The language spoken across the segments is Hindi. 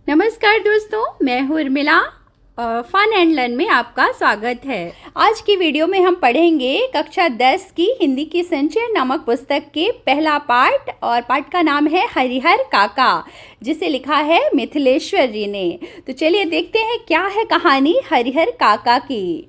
नमस्कार दोस्तों, मैं हूँ उर्मिला। फन एंड लर्न में आपका स्वागत है। आज की वीडियो में हम पढ़ेंगे कक्षा 10 की हिंदी की संचय नामक पुस्तक के पहला पाठ, और पाठ का नाम है हरिहर काका, जिसे लिखा है मिथिलेश्वर जी ने। तो चलिए देखते हैं क्या है कहानी हरिहर काका की।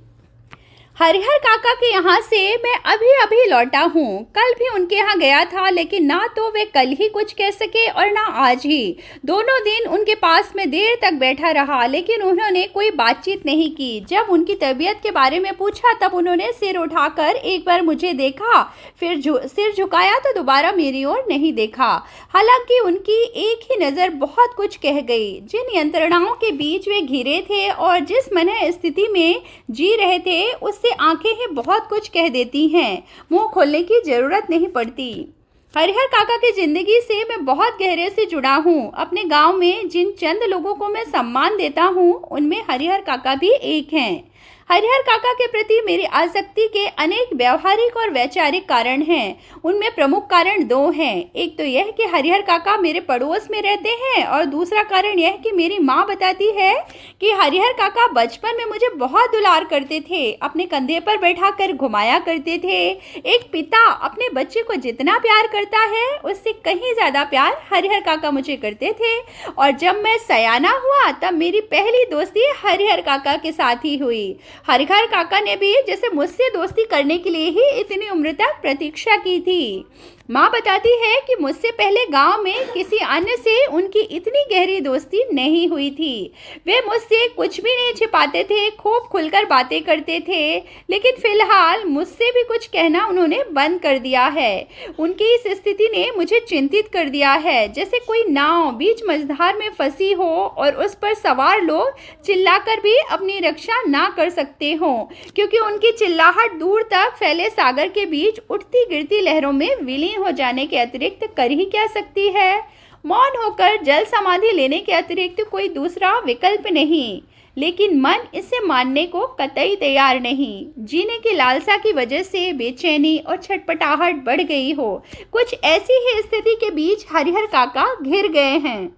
हरिहर काका के यहाँ से मैं अभी अभी लौटा हूँ। कल भी उनके यहाँ गया था, लेकिन ना तो वे कल ही कुछ कह सके और ना आज ही। दोनों दिन उनके पास में देर तक बैठा रहा, लेकिन उन्होंने कोई बातचीत नहीं की। जब उनकी तबीयत के बारे में पूछा तब उन्होंने सिर उठाकर एक बार मुझे देखा, फिर सिर झुकाया तो दोबारा मेरी ओर नहीं देखा। हालांकि उनकी एक ही नज़र बहुत कुछ कह गई। जिन यंत्रणाओं के बीच वे घिरे थे और जिस मनः स्थिति में जी रहे थे, उससे आंखें ही बहुत कुछ कह देती हैं। मुंह खोलने की जरूरत नहीं पड़ती। हरिहर काका की जिंदगी से मैं बहुत गहरे से जुड़ा हूँ। अपने गांव में जिन चंद लोगों को मैं सम्मान देता हूँ, उनमें हरिहर काका भी एक हैं। हरिहर काका के प्रति मेरी आसक्ति के अनेक व्यावहारिक और वैचारिक कारण हैं। उनमें प्रमुख कारण दो हैं। एक तो यह कि हरिहर काका मेरे पड़ोस में रहते हैं, और दूसरा कारण यह कि मेरी माँ बताती है कि हरिहर काका बचपन में मुझे बहुत दुलार करते थे, अपने कंधे पर बैठाकर घुमाया करते थे। एक पिता अपने बच्चे को जितना प्यार करता है, उससे कहीं ज़्यादा प्यार हरिहर काका मुझे करते थे। और जब मैं सयाना हुआ तब मेरी पहली दोस्ती हरिहर काका के साथ ही हुई। हरिहर काका ने भी जैसे मुझसे दोस्ती करने के लिए ही इतनी उम्र तक प्रतीक्षा की थी। माँ बताती है कि मुझसे पहले गांव में किसी अन्य से उनकी इतनी गहरी दोस्ती नहीं हुई थी। वे मुझसे कुछ भी नहीं छिपाते थे, खूब खुलकर बातें करते थे। लेकिन फिलहाल मुझसे भी कुछ कहना उन्होंने बंद कर दिया है। उनकी इस स्थिति ने मुझे चिंतित कर दिया है, जैसे कोई नाव बीच मझधार में फंसी हो और उस पर सवार लोग चिल्लाकर भी अपनी रक्षा ना कर सकते हों, क्योंकि उनकी चिल्लाहट दूर तक फैले सागर के बीच उठती गिरती लहरों में विलीन हो जाने के अतिरिक्त कर ही क्या सकती है। मौन होकर जल समाधि लेने के अतिरिक्त कोई दूसरा विकल्प नहीं। लेकिन मन इसे मानने को कतई तैयार नहीं। जीने की लालसा की वजह से बेचैनी और छटपटाहट बढ़ गई हो। कुछ ऐसी ही स्थिति के बीच हरिहर काका घिर गए हैं।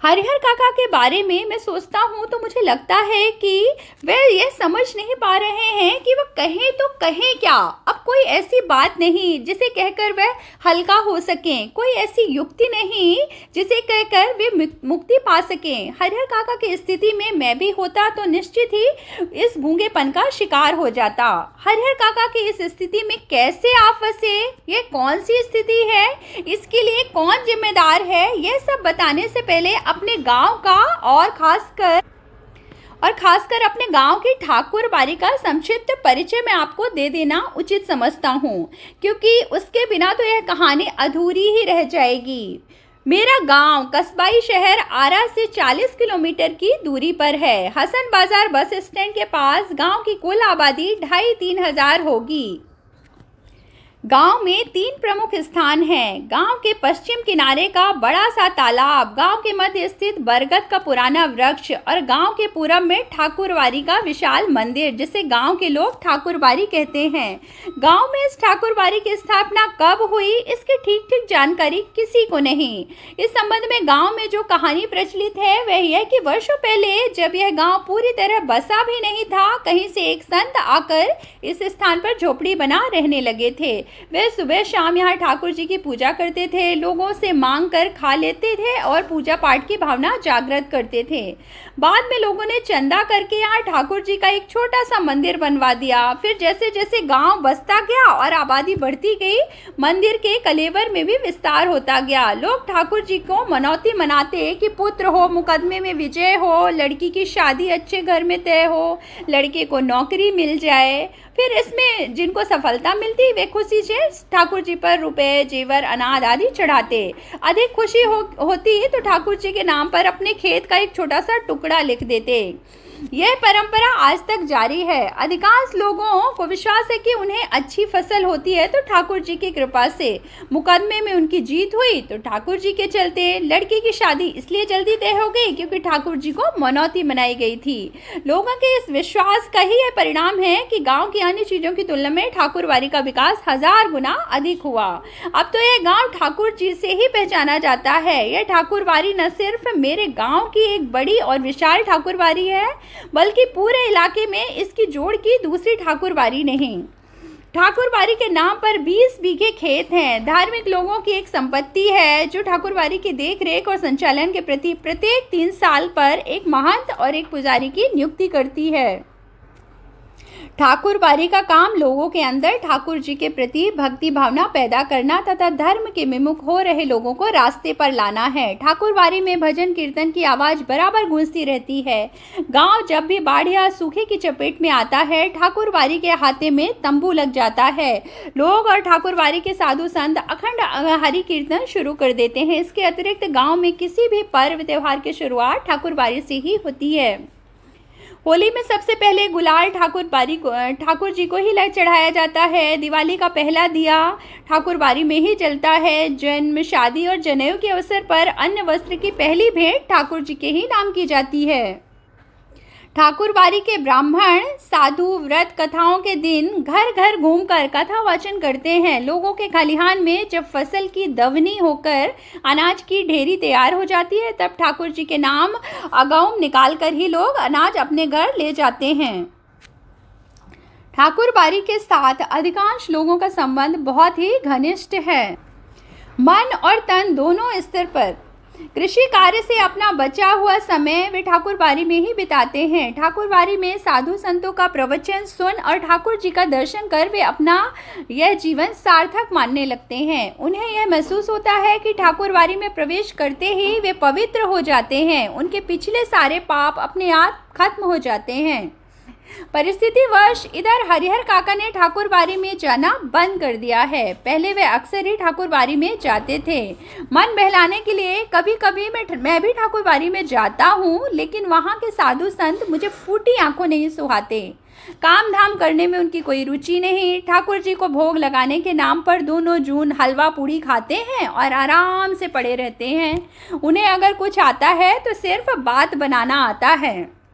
हरिहर काका के बारे में मैं सोचता हूँ तो मुझे लगता है कि वे यह समझ नहीं पा रहे हैं कि वह कहें तो कहें क्या। अब कोई ऐसी बात नहीं जिसे कहकर वह हल्का हो सकें, कोई ऐसी युक्ति नहीं जिसे कहकर वे मुक्ति पा सकें। हरिहर काका की स्थिति में मैं भी होता तो निश्चित ही इस गूंगेपन का शिकार हो जाता। हरिहर काका की इस स्थिति में कैसे आप फंसे, यह कौन सी स्थिति है, इसके लिए कौन जिम्मेदार है, यह सब बताने से पहले अपने गांव का और खासकर अपने गांव की ठाकुर बाड़ी का संक्षिप्त परिचय मैं आपको दे देना उचित समझता हूं, क्योंकि उसके बिना तो यह कहानी अधूरी ही रह जाएगी। मेरा गांव कस्बाई शहर आरा से 40 किलोमीटर की दूरी पर है। हसन बाजार बस स्टैंड के पास गांव की कुल आबादी 2,500-3 हजार होगी। गांव में 3 प्रमुख स्थान हैं। गांव के पश्चिम किनारे का बड़ा सा तालाब, गांव के मध्य स्थित बरगद का पुराना वृक्ष, और गांव के पूरब में ठाकुरबाड़ी का विशाल मंदिर, जिसे गांव के लोग ठाकुरबाड़ी कहते हैं। गांव में इस ठाकुरबाड़ी की स्थापना कब हुई, इसकी ठीक जानकारी किसी को नहीं। इस संबंध में गाँव में जो कहानी प्रचलित है वह यह कि वर्षों पहले जब यह गाँव पूरी तरह बसा भी नहीं था, कहीं से एक संत आकर इस स्थान पर झोपड़ी बना रहने लगे थे। वे सुबह शाम यहाँ ठाकुर जी की पूजा करते थे, लोगों से मांग कर खा लेते थे और पूजा पाठ की भावना जागृत करते थे। बाद में लोगों ने चंदा करके यहाँ ठाकुर जी का एक छोटा सा मंदिर बनवा दिया। फिर जैसे जैसे गांव बसता गया और आबादी बढ़ती गई, मंदिर के कलेवर में भी विस्तार होता गया। लोग ठाकुर जी को मनौती मनाते कि पुत्र हो, मुकदमे में विजय हो, लड़की की शादी अच्छे घर में तय हो, लड़के को नौकरी मिल जाए। फिर इसमें जिनको सफलता मिलती वे खुशी से ठाकुर जी पर रुपए, जेवर, अनाज आदि चढ़ाते। अधिक खुशी होती तो ठाकुर जी के नाम पर अपने खेत का एक छोटा सा टुकड़ा लिख देते। यह परंपरा आज तक जारी है। अधिकांश लोगों को विश्वास है कि उन्हें अच्छी फसल होती है तो ठाकुर जी की कृपा से। मुकदमे में उनकी जीत हुई तो ठाकुर जी के चलते। लड़की की शादी इसलिए जल्दी तय हो गई क्योंकि ठाकुर जी को मनौती मनाई गई थी। लोगों के इस विश्वास का ही यह परिणाम है कि गांव की अन्य चीजों की तुलना में ठाकुरबाड़ी का विकास 1000 गुना अधिक हुआ। अब तो यह गांव ठाकुर जी से ही पहचाना जाता है। यह ठाकुरबाड़ी न सिर्फ मेरे गांव की एक बड़ी और विशाल ठाकुरबाड़ी है, बल्कि पूरे इलाके में इसकी जोड़ की दूसरी ठाकुरबाड़ी नहीं। ठाकुरबाड़ी के नाम पर 20 बीघे खेत हैं। धार्मिक लोगों की एक संपत्ति है जो ठाकुरबाड़ी की देखरेख और संचालन के प्रति प्रत्येक 3 साल पर एक महंत और एक पुजारी की नियुक्ति करती है। ठाकुरबाड़ी का काम लोगों के अंदर ठाकुर जी के प्रति भक्ति भावना पैदा करना तथा धर्म के विमुख हो रहे लोगों को रास्ते पर लाना है। ठाकुरबाड़ी में भजन कीर्तन की आवाज बराबर गूंजती रहती है। गांव जब भी बाढ़ या सूखे की चपेट में आता है, ठाकुरबाड़ी के हाथे में तंबू लग जाता है। लोग और ठाकुरबाड़ी के साधु संत अखंड हरि कीर्तन शुरू कर देते हैं। इसके अतिरिक्त गाँव में किसी भी पर्व त्योहार की शुरुआत ठाकुरबाड़ी से ही होती है। होली में सबसे पहले गुलाल ठाकुर जी को ही चढ़ाया जाता है। दिवाली का पहला दिया ठाकुरबाड़ी में ही जलता है। जन्म, शादी और जनेऊ के अवसर पर अन्य वस्त्र की पहली भेंट ठाकुर जी के ही नाम की जाती है। ठाकुरबाड़ी के ब्राह्मण साधु व्रत कथाओं के दिन घर घर घूमकर कथा वाचन करते हैं। लोगों के खलिहान में जब फसल की दवनी होकर अनाज की ढेरी तैयार हो जाती है, तब ठाकुर जी के नाम अगौम निकाल कर ही लोग अनाज अपने घर ले जाते हैं। ठाकुरबाड़ी के साथ अधिकांश लोगों का संबंध बहुत ही घनिष्ठ है। मन और तन दोनों स्तर पर कृषि कार्य से अपना बचा हुआ समय वे ठाकुरबाड़ी में ही बिताते हैं। ठाकुरबाड़ी में साधु संतों का प्रवचन सुन और ठाकुर जी का दर्शन कर वे अपना यह जीवन सार्थक मानने लगते हैं। उन्हें यह महसूस होता है कि ठाकुरबाड़ी में प्रवेश करते ही वे पवित्र हो जाते हैं। उनके पिछले सारे पाप अपने आप खत्म हो जाते हैं। परिस्थितिवश इधर हरिहर काका ने ठाकुरबाड़ी में जाना बंद कर दिया है। पहले वे अक्सर ही ठाकुरबाड़ी में जाते थे। मन बहलाने के लिए कभी कभी मैं भी ठाकुरबाड़ी में जाता हूँ, लेकिन वहाँ के साधु संत मुझे फूटी आंखों नहीं सुहाते। काम धाम करने में उनकी कोई रुचि नहीं। ठाकुर जी को भोग लगाने के नाम पर दोनों जून हलवा पूड़ी खाते हैं और आराम से पड़े रहते हैं। उन्हें अगर कुछ आता है तो सिर्फ बात बनाना आता है।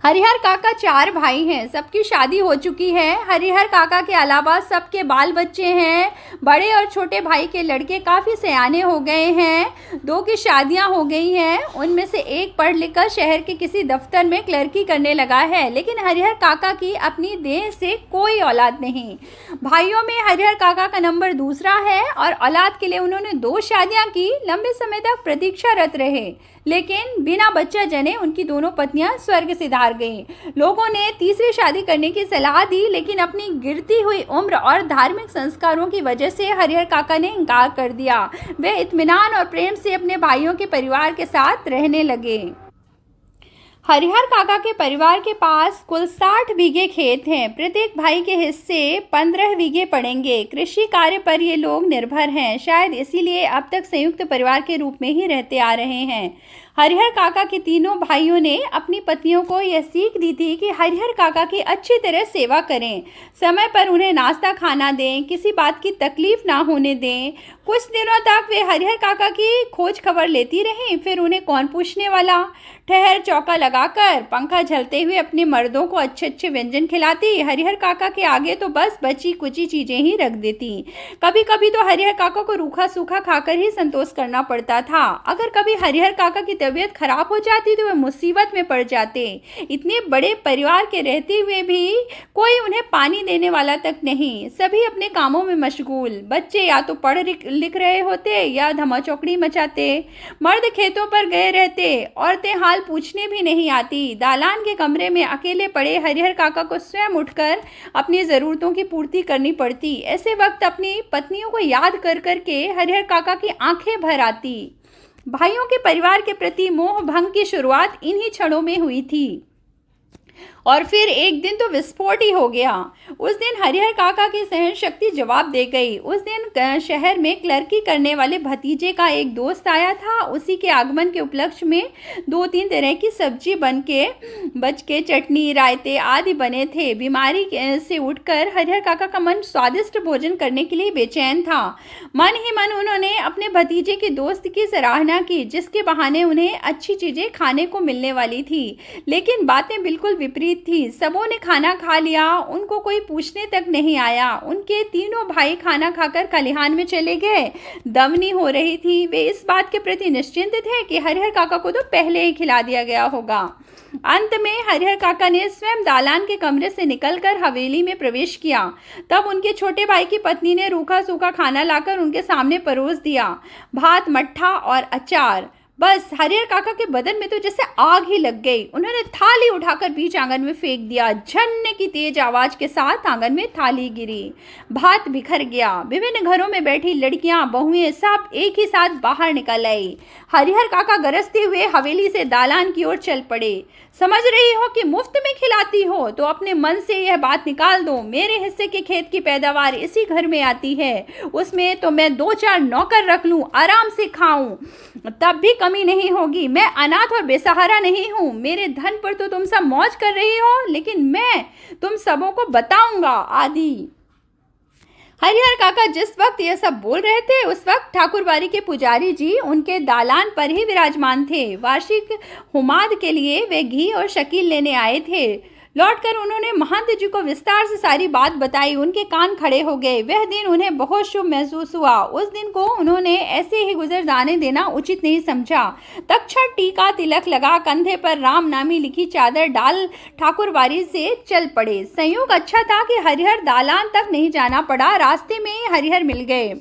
हरिहर काका 4 भाई हैं। सबकी शादी हो चुकी है। हरिहर काका के अलावा सबके बाल बच्चे हैं। बड़े और छोटे भाई के लड़के काफ़ी सयाने हो गए हैं। 2 की शादियां हो गई हैं। उनमें से एक पढ़ लिख कर शहर के किसी दफ्तर में क्लर्की करने लगा है। लेकिन हरिहर काका की अपनी देह से कोई औलाद नहीं। भाइयों में हरिहर काका का नंबर दूसरा है और औलाद के लिए उन्होंने 2 शादियाँ की। लंबे समय तक प्रतीक्षारत रहे, लेकिन बिना बच्चा जने उनकी दोनों पत्नियां स्वर्ग सिधार गईं। लोगों ने तीसरी शादी करने की सलाह दी, लेकिन अपनी गिरती हुई उम्र और धार्मिक संस्कारों की वजह से हरिहर काका ने इनकार कर दिया। वे इत्मीनान और प्रेम से अपने भाइयों के परिवार के साथ रहने लगे। हरिहर काका के परिवार के पास कुल 60 बीघे खेत हैं। प्रत्येक भाई के हिस्से 15 बीघे पड़ेंगे। कृषि कार्य पर ये लोग निर्भर हैं। शायद इसीलिए अब तक संयुक्त परिवार के रूप में ही रहते आ रहे हैं। हरिहर काका के तीनों भाइयों ने अपनी पत्नियों को यह सीख दी थी कि हरिहर काका की अच्छी तरह सेवा करें, समय पर उन्हें नाश्ता खाना दें, किसी बात की तकलीफ ना होने दें। कुछ दिनों तक वे हरिहर काका की खोज खबर लेती रहीं। फिर उन्हें कौन पूछने वाला। ठहर चौका लगाकर पंखा झलते हुए अपने मर्दों को अच्छे अच्छे व्यंजन खिलाती। हरिहर काका के आगे तो बस बची कुची चीजें ही रख देती। कभी कभी तो हरिहर काका को रूखा सूखा खाकर ही संतोष करना पड़ता था। अगर कभी हरिहर काका की तबीयत खराब हो जाती तो वे मुसीबत में पड़ जाते। इतने बड़े परिवार के रहते हुए भी कोई उन्हें पानी देने वाला तक नहीं। सभी अपने कामों में मशगूल। बच्चे या तो पढ़ लिख रहे होते या धमाचौकड़ी मचाते। मर्द खेतों पर गए रहते। औरतें हाल पूछने भी नहीं आती। दालान के कमरे में अकेले पड़े हरिहर काका को स्वयं उठकर अपनी ज़रूरतों की पूर्ति करनी पड़ती। ऐसे वक्त अपनी पत्नियों को याद कर करके हरिहर काका की आंखें भर आती। भाइयों के परिवार के प्रति मोह भंग की शुरुआत इन्हीं क्षणों में हुई थी। और फिर एक दिन तो विस्फोट ही हो गया। उस दिन हरिहर काका की सहन शक्ति जवाब दे गई। उस दिन शहर में क्लर्की करने वाले भतीजे का एक दोस्त आया था। उसी के आगमन के उपलक्ष्य में 2-3 तरह की सब्जी बच के चटनी रायते आदि बने थे। बीमारी से उठकर हरिहर काका का मन स्वादिष्ट भोजन करने के लिए बेचैन था। मन ही मन उन्होंने अपने भतीजे के दोस्त की सराहना की, जिसके बहाने उन्हें अच्छी चीजें खाने को मिलने वाली थी। लेकिन बातें बिल्कुल विपरीत थी। सबों ने खाना खा लिया, उनको कोई पूछने तक नहीं आया। उनके तीनों भाई खाना खाकर खलिहान में चले गए। दमनी हो रही थी। वे इस बात के प्रति निश्चिंत थे कि हरिहर काका को तो पहले ही खिला दिया गया होगा। अंत में हरिहर काका ने स्वयं दालान के कमरे से निकलकर हवेली में प्रवेश किया। तब उनके छोटे भाई की पत्नी ने रूखा सूखा खाना लाकर उनके सामने परोस दिया। भात, मट्ठा और अचार। बस हरिहर काका के बदन में तो जैसे आग ही लग गई। उन्होंने थाली उठाकर बीच आंगन में फेंक दिया। झन्न की तेज आवाज के साथ आंगन में थाली गिरी। भात बिखर गया। विभिन्न घरों में बैठी लड़कियां, बहुएं सब एक ही साथ बाहर निकल आई। हरिहर काका गरजते हुए हवेली से दालान की ओर चल पड़े। समझ रही हो कि मुफ्त में खिलाती हो तो अपने मन से यह बात निकाल दो। मेरे हिस्से के खेत की पैदावार इसी घर में आती है। उसमें तो मैं 2-4 नौकर रख लूं, आराम से खाऊं, तब भी कमी नहीं होगी। मैं अनाथ और बेसहारा नहीं हूं। मेरे धन पर तो तुम सब मौज कर रही हो, लेकिन मैं तुम सबों को बताऊंगा आदि। हरिहर काका जिस वक्त यह सब बोल रहे थे, उस वक्त ठाकुरबाड़ी के पुजारी जी उनके दालान पर ही विराजमान थे। वार्षिक हुमाद के लिए वे घी और शकील लेने आए थे। लौटकर उन्होंने महंत जी को विस्तार से सारी बात बताई। उनके कान खड़े हो गए। वह दिन उन्हें बहुत शुभ महसूस हुआ। उस दिन को उन्होंने ऐसे ही गुजर जाने देना उचित नहीं समझा। तक्षण टीका तिलक लगा, कंधे पर राम नामी लिखी चादर डाल ठाकुरबाड़ी से चल पड़े। संयोग अच्छा था कि हरिहर दालान तक नहीं जाना पड़ा। रास्ते में ही हरिहर मिल गए।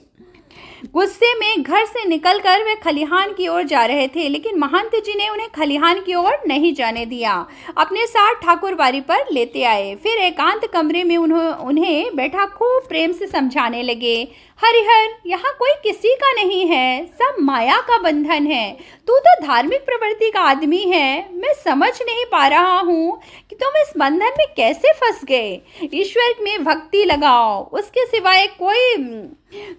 गुस्से में घर से निकलकर वे खलिहान की ओर जा रहे थे, लेकिन महंत जी ने उन्हें खलिहान की ओर नहीं जाने दिया। अपने साथ ठाकुरबाड़ी पर लेते आए। फिर एकांत कमरे में उन्हें बैठा खूब प्रेम से समझाने लगे। हरिहर, यहाँ कोई किसी का नहीं है, सब माया का बंधन है। तू तो धार्मिक प्रवृत्ति का आदमी है। मैं समझ नहीं पा रहा हूँ कि तुम इस बंधन में कैसे फंस गए। ईश्वर में भक्ति लगाओ, उसके सिवाय कोई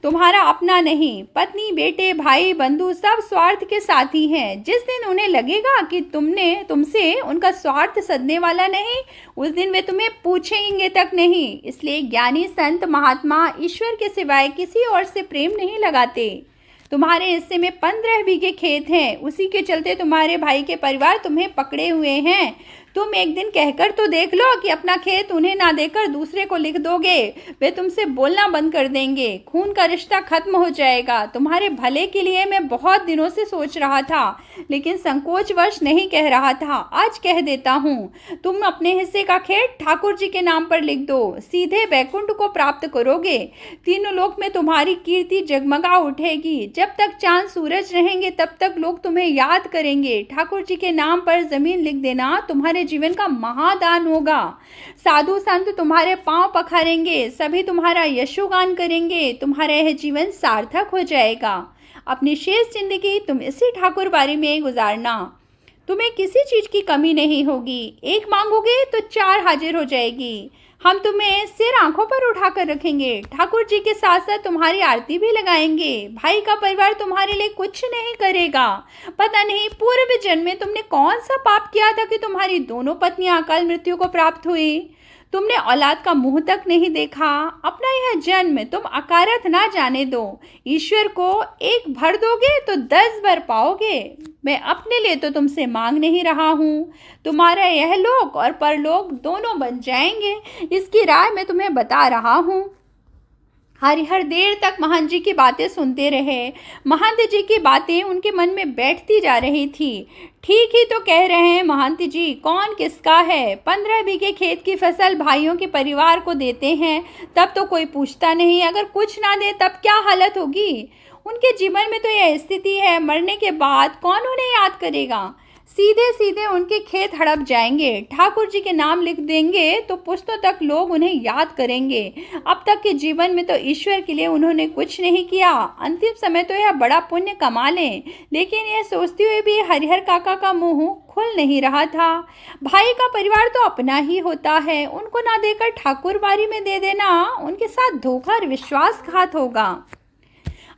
तुम्हारा अपना नहीं। पत्नी, बेटे, भाई, बंधु सब स्वार्थ के साथी हैं। जिस दिन उन्हें लगेगा कि तुमसे उनका स्वार्थ सदने वाला नहीं, उस दिन वे तुम्हें पूछेंगे तक नहीं। इसलिए ज्ञानी संत महात्मा ईश्वर के सिवाय किसी और से प्रेम नहीं लगाते। तुम्हारे हिस्से में 15 बीघे खेत हैं। उसी के चलते तुम्हारे भाई के परिवार तुम्हें पकड़े हुए हैं। तुम एक दिन कहकर तो देख लो कि अपना खेत उन्हें ना देकर दूसरे को लिख दोगे। वे तुमसे बोलना बंद कर देंगे। खून का रिश्ता खत्म हो जाएगा। तुम्हारे भले के लिए मैं बहुत दिनों से सोच रहा था, लेकिन संकोचवश नहीं कह रहा था। आज कह देता हूँ, तुम अपने हिस्से का खेत ठाकुर जी के नाम पर लिख दो। सीधे बैकुंठ को प्राप्त करोगे। तीनों लोक में तुम्हारी कीर्ति जगमगा उठेगी। जब तक चांद सूरज रहेंगे तब तक लोग तुम्हें याद करेंगे। ठाकुर जी के नाम पर जमीन लिख देना तुम्हारे जीवन का महादान होगा। साधु संत तुम्हारे पांव पखारेंगे। सभी तुम्हारा यशोगान करेंगे। तुम्हारा यह जीवन सार्थक हो जाएगा। अपनी शेष जिंदगी तुम इसी ठाकुरबाड़ी में गुजारना। तुम्हें किसी चीज की कमी नहीं होगी। एक मांगोगे तो 4 हाजिर हो जाएगी। हम तुम्हें सिर आंखों पर उठाकर रखेंगे। ठाकुर जी के साथ साथ तुम्हारी आरती भी लगाएंगे। भाई का परिवार तुम्हारे लिए कुछ नहीं करेगा। पता नहीं पूर्व जन्म में तुमने कौन सा पाप किया था कि तुम्हारी दोनों पत्नियां अकाल मृत्यु को प्राप्त हुई। तुमने औलाद का मुंह तक नहीं देखा। अपना यह जन्म तुम अकारथ ना जाने दो। ईश्वर को एक भर दोगे तो 10 भर पाओगे। मैं अपने लिए तो तुमसे मांग नहीं रहा हूँ। तुम्हारा यह लोक और परलोक दोनों बन जाएंगे। इसकी राय मैं तुम्हें बता रहा हूँ। हरिहर देर तक महंत जी की बातें सुनते रहे। महंत जी की बातें उनके मन में बैठती जा रही थी। ठीक ही तो कह रहे हैं महंत जी, कौन किसका है। 15 बीघे खेत की फसल भाइयों के परिवार को देते हैं, तब तो कोई पूछता नहीं। अगर कुछ ना दे तब क्या हालत होगी। उनके जीवन में तो यह स्थिति है, मरने के बाद कौन उन्हें याद करेगा। सीधे सीधे उनके खेत हड़प जाएंगे। ठाकुर जी के नाम लिख देंगे तो पुश्तों तक लोग उन्हें याद करेंगे। अब तक के जीवन में तो ईश्वर के लिए उन्होंने कुछ नहीं किया, अंतिम समय तो यह बड़ा पुण्य कमा लें। लेकिन यह सोचते हुए भी हरिहर काका का मुंह खुल नहीं रहा था। भाई का परिवार तो अपना ही होता है, उनको ना देकर ठाकुर बारी में दे देना उनके साथ धोखा और विश्वासघात होगा।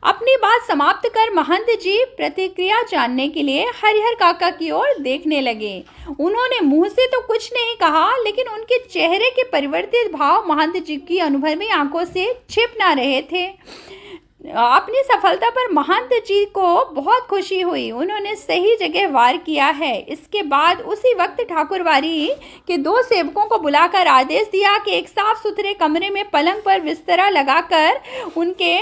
अपनी बात समाप्त कर महंत जी प्रतिक्रिया जानने के लिए हरिहर काका की ओर देखने लगे। उन्होंने मुंह से तो कुछ नहीं कहा, लेकिन उनके चेहरे के परिवर्तित भाव महंत जी की अनुभवी आंखों से छिप ना रहे थे। अपनी सफलता पर महंत जी को बहुत खुशी हुई। उन्होंने सही जगह वार किया है। इसके बाद उसी वक्त ठाकुरवारी के 2 सेवकों को बुलाकर आदेश दिया कि एक साफ सुथरे कमरे में पलंग पर बिस्तरा लगाकर उनके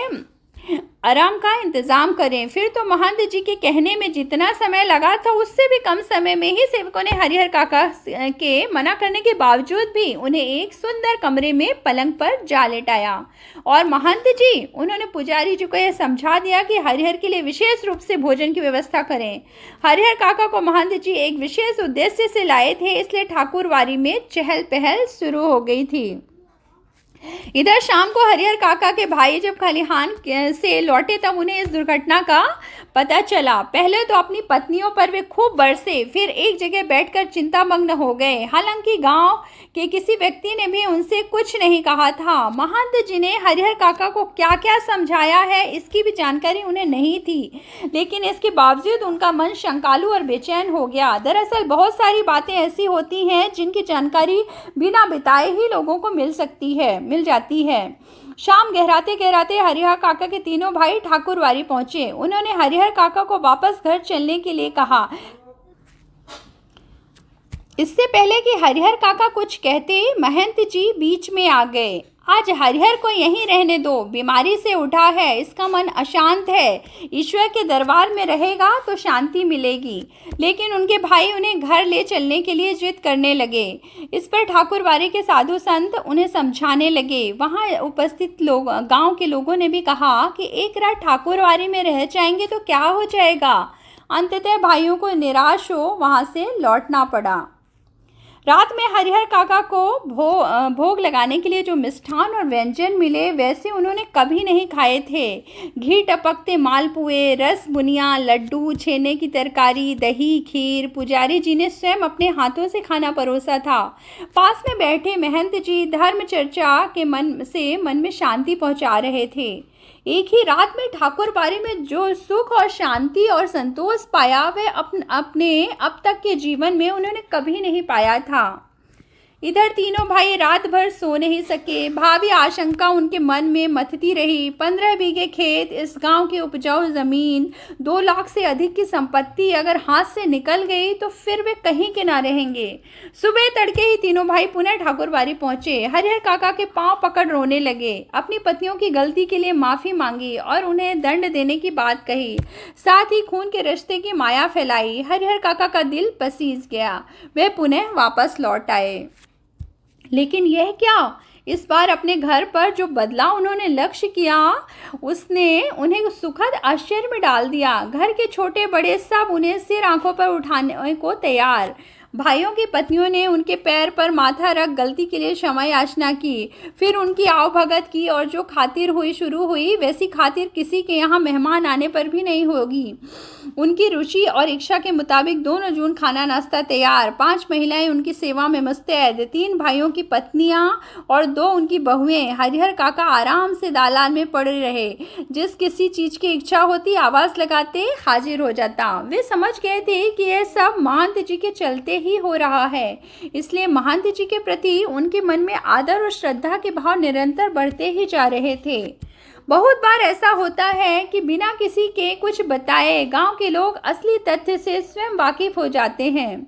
आराम का इंतजाम करें। फिर तो महंत जी के कहने में जितना समय लगा था उससे भी कम समय में ही सेवकों ने हरिहर काका के मना करने के बावजूद भी उन्हें एक सुंदर कमरे में पलंग पर जा लेटाया। और महंत जी उन्होंने पुजारी जी को यह समझा दिया कि हरिहर के लिए विशेष रूप से भोजन की व्यवस्था करें। हरिहर काका को महंत जी एक विशेष उद्देश्य से लाए थे, इसलिए ठाकुरवारी में चहल पहल शुरू हो गई थी। इधर शाम को हरिहर काका के भाई जब खलिहान से लौटे तब उन्हें इस दुर्घटना का पता चला। पहले तो अपनी पत्नियों पर वे खूब बरसे, फिर एक जगह बैठकर चिंतामग्न हो गए। हालांकि गांव के किसी व्यक्ति ने भी उनसे कुछ नहीं कहा था। महंत जी ने हरिहर काका को क्या क्या समझाया है इसकी भी जानकारी उन्हें नहीं थी, लेकिन इसके बावजूद उनका मन शंकालु और बेचैन हो गया। दरअसल बहुत सारी बातें ऐसी होती हैं जिनकी जानकारी बिना बताए ही लोगों को मिल जाती है। शाम गहराते गहराते हरिहर काका के तीनों भाई ठाकुरवारी पहुंचे। उन्होंने हरिहर काका को वापस घर चलने के लिए कहा। इससे पहले कि हरिहर काका कुछ कहते, महंत जी बीच में आ गए। आज हरिहर को यहीं रहने दो, बीमारी से उठा है, इसका मन अशांत है, ईश्वर के दरबार में रहेगा तो शांति मिलेगी। लेकिन उनके भाई उन्हें घर ले चलने के लिए जिद करने लगे। इस पर ठाकुरवारी के साधु संत उन्हें समझाने लगे। वहां उपस्थित लोग, गांव के लोगों ने भी कहा कि एक रात ठाकुरवारी में रह जाएंगे तो क्या हो जाएगा। अंततः भाइयों को निराश हो वहां से लौटना पड़ा। रात में हरिहर काका को भोग लगाने के लिए जो मिष्ठान और व्यंजन मिले वैसे उन्होंने कभी नहीं खाए थे। घी टपकते मालपुए, रस बुनिया, लड्डू, छेने की तरकारी, दही, खीर पुजारी जी ने स्वयं अपने हाथों से खाना परोसा था। पास में बैठे महंत जी धर्म चर्चा के मन में शांति पहुंचा रहे थे। एक ही रात में ठाकुरबारी में जो सुख और शांति और संतोष पाया वह अपने अब तक के जीवन में उन्होंने कभी नहीं पाया था। इधर तीनों भाई रात भर सो नहीं सके। भावी आशंका उनके मन में मथती रही। 15 बीघे खेत, इस गांव की उपजाऊ जमीन, 2 लाख से अधिक की संपत्ति अगर हाथ से निकल गई तो फिर वे कहीं के ना रहेंगे। सुबह तड़के ही तीनों भाई पुनः ठाकुरबारी पहुंचे। हरिहर काका के पांव पकड़ रोने लगे। अपनी पत्नियों की गलती के लिए माफी मांगी और उन्हें दंड देने की बात कही। साथ ही खून के रिश्ते की माया फैलाई। हरिहर काका का दिल पसीज गया। वे पुनः वापस लौट आए। लेकिन यह क्या, इस बार अपने घर पर जो बदलाव उन्होंने लक्ष्य किया उसने उन्हें सुखद आश्चर्य में डाल दिया। घर के छोटे बड़े सब उन्हें सिर आंखों पर उठाने को तैयार। भाइयों की पत्नियों ने उनके पैर पर माथा रख गलती के लिए क्षमा याचना की। फिर उनकी आवभगत की और जो खातिर शुरू हुई वैसी खातिर किसी के यहाँ मेहमान आने पर भी नहीं होगी। उनकी रुचि और इच्छा के मुताबिक दोनों जून खाना नाश्ता तैयार। 5 महिलाएं उनकी सेवा में मुस्तैद, 3 भाइयों की पत्नियां और 2 उनकी बहुएं। हरिहर काका आराम से दालान में पड़े रहे। जिस किसी चीज की इच्छा होती आवाज लगाते हाजिर हो जाता। वे समझ गए थे कि यह सब महंत जी के चलते ही हो रहा है, इसलिए महंत जी के प्रति उनके मन में आदर और श्रद्धा के भाव निरंतर बढ़ते ही जा रहे थे। बहुत बार ऐसा होता है कि बिना किसी के कुछ बताए गांव के लोग असली तथ्य से स्वयं वाकिफ हो जाते हैं।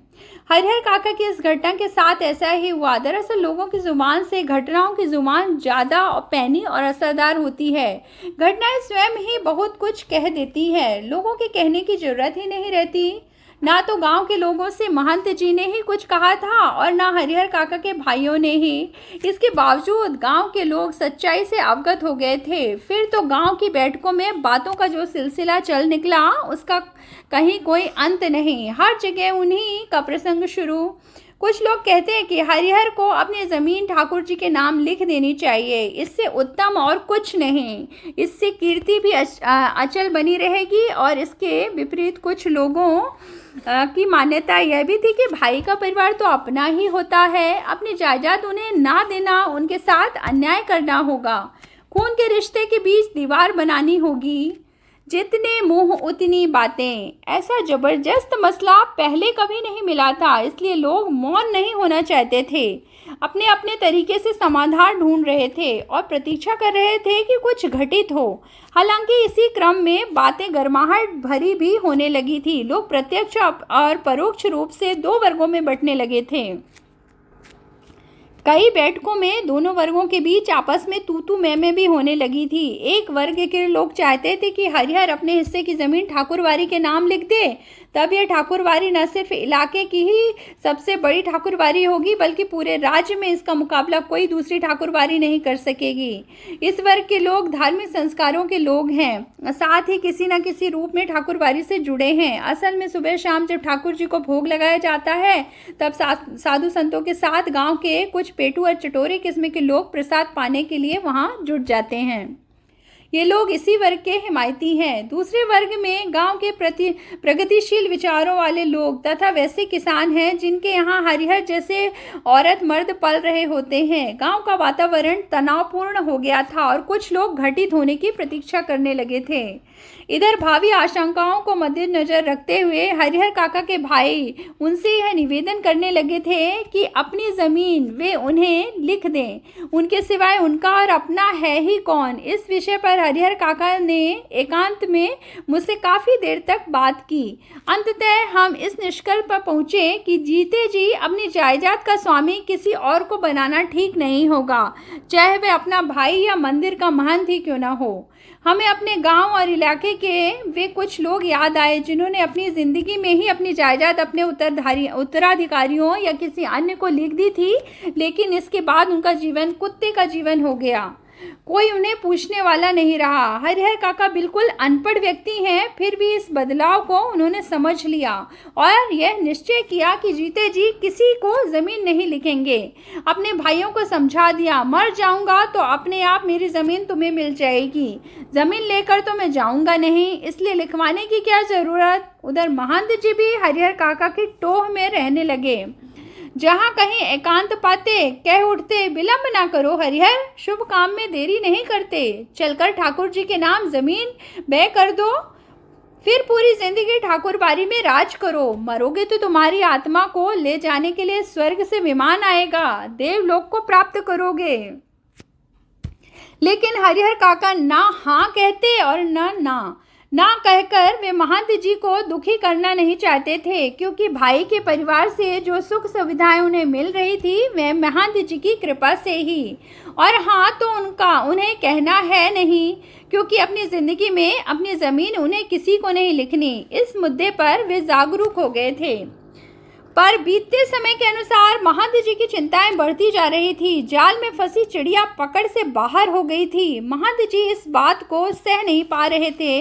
हरिहर काका की इस घटना के साथ ऐसा ही हुआ। दरअसल लोगों की जुबान से घटनाओं की जुबान ज़्यादा पैनी और असरदार होती है। घटनाएं स्वयं ही बहुत कुछ कह देती है, लोगों के कहने की जरूरत ही नहीं रहती। ना तो गांव के लोगों से महंत जी ने ही कुछ कहा था और ना हरिहर काका के भाइयों ने ही। इसके बावजूद गांव के लोग सच्चाई से अवगत हो गए थे। फिर तो गांव की बैठकों में बातों का जो सिलसिला चल निकला उसका कहीं कोई अंत नहीं। हर जगह उन्हीं का प्रसंग शुरू। कुछ लोग कहते हैं कि हरिहर को अपनी ज़मीन ठाकुर जी के नाम लिख देनी चाहिए, इससे उत्तम और कुछ नहीं। इससे कीर्ति भी अचल बनी रहेगी। और इसके विपरीत कुछ लोगों की मान्यता यह भी थी कि भाई का परिवार तो अपना ही होता है, अपनी जायदाद उन्हें ना देना उनके साथ अन्याय करना होगा, खून के रिश्ते के बीच दीवार बनानी होगी। जितने मुंह उतनी बातें, ऐसा जबरदस्त मसला पहले कभी नहीं मिला था, इसलिए लोग मौन नहीं होना चाहते थे, अपने अपने तरीके से समाधान ढूंढ रहे थे और प्रतीक्षा कर रहे थे कि कुछ घटित हो। हालांकि इसी क्रम में बातें गर्माहट भरी भी होने लगी थी। लोग प्रत्यक्ष और परोक्ष रूप से दो वर्गों में बंटने लगे थे। कई बैठकों में दोनों वर्गों के बीच आपस में तू मैं भी होने लगी थी। एक वर्ग के लोग चाहते थे कि हरिहर अपने हिस्से की ज़मीन ठाकुरवारी के नाम लिख दे, तब यह ठाकुरवारी न सिर्फ इलाके की ही सबसे बड़ी ठाकुरवारी होगी बल्कि पूरे राज्य में इसका मुकाबला कोई दूसरी ठाकुरवारी नहीं कर सकेगी। इस वर्ग के लोग धार्मिक संस्कारों के लोग हैं, साथ ही किसी न किसी रूप में ठाकुरवारी से जुड़े हैं। असल में सुबह शाम जब ठाकुर जी को भोग लगाया जाता है तब साधु संतों के साथ गाँव के कुछ पेटू और चटोरे किस्म के लोग प्रसाद पाने के लिए वहां जुट जाते हैं। ये लोग इसी वर्ग के हिमायती हैं। दूसरे वर्ग में गांव के प्रगतिशील विचारों वाले लोग तथा वैसे किसान हैं जिनके यहाँ हरिहर जैसे औरत मर्द पल रहे होते हैं। गांव का वातावरण तनावपूर्ण हो गया था और कुछ लोग घटित होने की प्रतीक्षा करने लगे थे। इधर भावी आशंकाओं को मद्देनजर रखते हुए हरिहर काका के भाई उनसे यह निवेदन करने लगे थे कि अपनी ज़मीन वे उन्हें लिख दें, उनके सिवाय उनका और अपना है ही कौन। इस विषय पर हरिहर काका ने एकांत में मुझसे काफ़ी देर तक बात की। अंततः हम इस निष्कर्ष पर पहुँचे कि जीते जी अपनी जायदाद का स्वामी किसी और को बनाना ठीक नहीं होगा, चाहे वह अपना भाई या मंदिर का महंत ही क्यों न हो। हमें अपने गांव और इलाके के वे कुछ लोग याद आए जिन्होंने अपनी ज़िंदगी में ही अपनी जायदाद अपने उत्तराधिकारियों या किसी अन्य को लिख दी थी, लेकिन इसके बाद उनका जीवन कुत्ते का जीवन हो गया। कोई उन्हें पूछने वाला नहीं रहा। हरिहर काका बिल्कुल अनपढ़ व्यक्ति हैं, फिर भी इस बदलाव को उन्होंने समझ लिया और यह निश्चय किया कि जीते जी किसी को ज़मीन नहीं लिखेंगे। अपने भाइयों को समझा दिया, मर जाऊंगा तो अपने आप मेरी ज़मीन तुम्हें मिल जाएगी, ज़मीन लेकर तो मैं जाऊंगा नहीं, इसलिए लिखवाने की क्या ज़रूरत। उधर महंत जी भी हरिहर काका की टोह में रहने लगे। जहाँ कहीं एकांत पाते कह उठते, विलंब ना करो हरिहर, शुभ काम में देरी नहीं करते, चलकर ठाकुर जी के नाम जमीन बय कर दो, फिर पूरी जिंदगी ठाकुरबारी में राज करो। मरोगे तो तुम्हारी आत्मा को ले जाने के लिए स्वर्ग से विमान आएगा, देवलोक को प्राप्त करोगे। लेकिन हरिहर काका ना हाँ कहते और ना कहकर वे महंत जी को दुखी करना नहीं चाहते थे, क्योंकि भाई के परिवार से जो सुख सुविधाएं उन्हें मिल रही थी वह महंत जी की कृपा से ही। और हाँ तो उन्हें कहना है नहीं, क्योंकि अपनी ज़िंदगी में अपनी ज़मीन उन्हें किसी को नहीं लिखनी। इस मुद्दे पर वे जागरूक हो गए थे। पर बीतते समय के अनुसार महंत जी की चिंताएं बढ़ती जा रही थी। जाल में फंसी चिड़िया पकड़ से बाहर हो गई थी। महंत जी इस बात को सह नहीं पा रहे थे।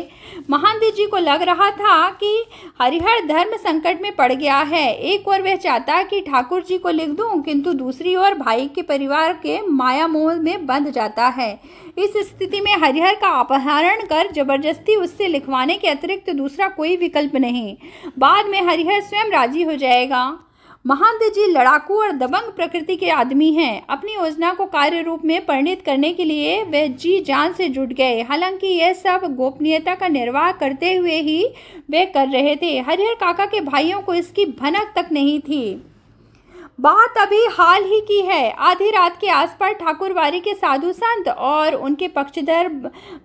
महंत जी को लग रहा था कि हरिहर धर्म संकट में पड़ गया है। एक ओर वह चाहता कि ठाकुर जी को लिख दूं, किंतु दूसरी ओर भाई के परिवार के माया मोह में बंध जाता है। इस स्थिति में हरिहर का अपहरण कर जबरदस्ती उससे लिखवाने के अतिरिक्त दूसरा कोई विकल्प नहीं। बाद में हरिहर स्वयं राजी हो जाएगा। महंत जी लड़ाकू और दबंग प्रकृति के आदमी हैं। अपनी योजना को कार्य रूप में परिणित करने के लिए वे जी जान से जुट गए। हालांकि यह सब गोपनीयता का निर्वाह करते हुए ही वे कर रहे थे। हरिहर काका के भाइयों को इसकी भनक तक नहीं थी। बात अभी हाल ही की है। आधी रात के आसपास ठाकुरवारी के साधु संत और उनके पक्षधर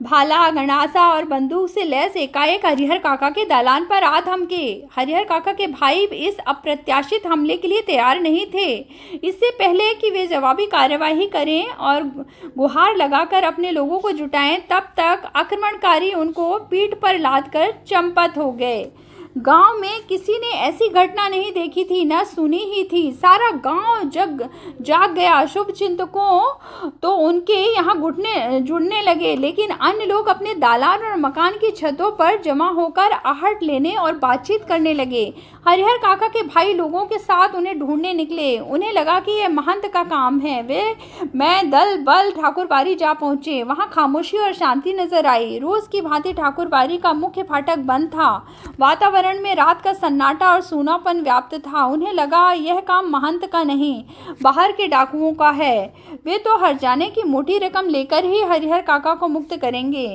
भाला गणासा और बंदूक से लैस एकाएक हरिहर काका के दालान पर आ थमके। हरिहर काका के भाई इस अप्रत्याशित हमले के लिए तैयार नहीं थे। इससे पहले कि वे जवाबी कार्यवाही करें और गुहार लगाकर अपने लोगों को जुटाएं, तब तक आक्रमणकारी उनको पीठ पर लाद कर चंपत हो गए। गांव में किसी ने ऐसी घटना नहीं देखी थी, न सुनी ही थी। सारा गांव जाग गया। शुभ चिंतकों तो उनके यहाँ जुड़ने लगे, लेकिन अन्य लोग अपने दालान और मकान की छतों पर जमा होकर आहट लेने और बातचीत करने लगे। हरिहर काका के भाई लोगों के साथ उन्हें ढूंढने निकले। उन्हें लगा कि यह महंत का काम है। मैं दल बल ठाकुरबाड़ी जा पहुंचे। वहां खामोशी और शांति नजर आई। रोज की भांति ठाकुरबाड़ी का मुख्य फाटक बंद था। वातावरण में रात का सन्नाटा और सूनापन व्याप्त था। उन्हें लगा यह काम महंत का नहीं, बाहर के डाकुओं का है। वे तो हर्जाने की मोटी रकम लेकर ही हरिहर काका को मुक्त करेंगे।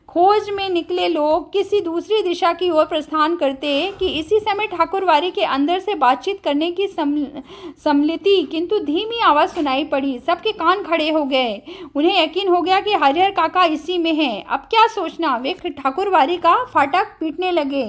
खोज में निकले लोग किसी दूसरी दिशा की ओर प्रस्थान करते कि इसी समय ठाकुरबाड़ी के अंदर से बातचीत करने की सम्मिलिति किंतु धीमी आवाज सुनाई पड़ी। सबके कान खड़े हो गए। उन्हें यकीन हो गया कि हरिहर काका इसी में हैं। अब क्या सोचना। वे ठाकुरबाड़ी का फाटक पीटने लगे।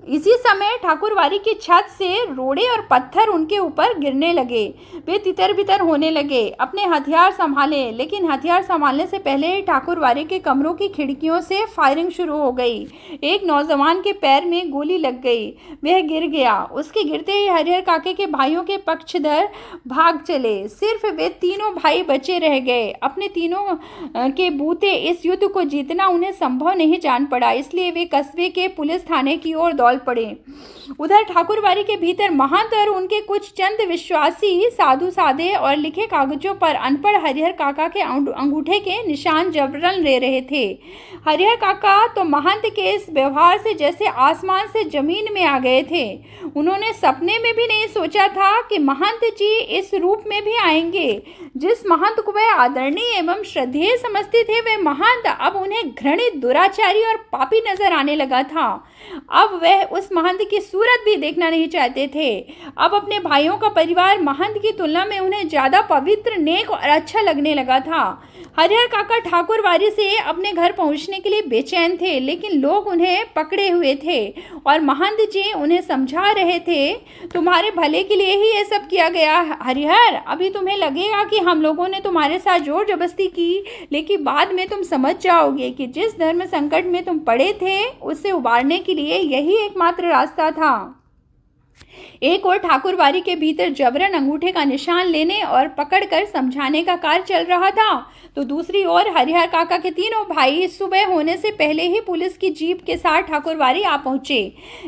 इसी समय ठाकुरबाड़ी की छत से रोड़े और पत्थर उनके ऊपर गिरने लगे। वे तितर बितर होने लगे। अपने हथियार संभाले, लेकिन हथियार संभालने से पहले ठाकुरबाड़ी के कमरों की खिड़कियों से फायरिंग शुरू हो गई। एक नौजवान के पैर में गोली लग गई। वह गिर गया। उसके गिरते ही हरिहर काके के भाइयों के पक्षधर भाग चले। सिर्फ वे तीनों भाई बचे रह गए। अपने तीनों के बूते इस युद्ध को जीतना उन्हें संभव नहीं जान पड़ा, इसलिए वे कस्बे के पुलिस थाने की ओर दौड़ पड़े। उधर ठाकुरबाड़ी के भीतर महंत और उनके कुछ चंद विश्वासी साधु साधे और लिखे कागजों पर अनपढ़ हरिहर काका के अंगूठे के निशान जबरन ले रहे थे। हरिहर काका तो महंत के इस व्यवहार से जैसे आसमान से जमीन में आ गए थे। उन्होंने सपने में भी नहीं सोचा था कि महंत जी इस रूप में भी आएंगे। जिस महंत को वह आदरणीय एवं श्रद्धेय समझते थे, वे महंत अब उन्हें घृणित, दुराचारी और पापी नजर आने लगा था। अब वह उस महंत की सूरत भी देखना नहीं चाहते थे। अब अपने भाइयों का परिवार महंत की तुलना में उन्हें ज्यादा पवित्र, नेक और अच्छा लगने लगा था। हरिहर काका ठाकुरबाड़ी से अपने घर पहुंचने के लिए बेचैन थे, लेकिन लोग उन्हें पकड़े हुए थे और महंत जी उन्हें समझा रहे थे, तुम्हारे भले के लिए ही ये सब किया गया हरिहर। अभी तुम्हें लगेगा कि हम लोगों ने तुम्हारे साथ जोर जबरदस्ती की, लेकिन बाद में तुम समझ जाओगे कि जिस धर्म संकट में तुम पड़े थे उससे उबारने के लिए यही एकमात्र रास्ता था। एक और ठाकुरबाड़ी के भीतर जबरन अंगूठे का निशान लेने और पकड़कर समझाने का कार्य चल रहा था, तो दूसरी ओर हरिहर काका के तीनों भाई सुबह होने से पहले ही पुलिस की जीप के साथ ठाकुरबाड़ी आ पहुंचे।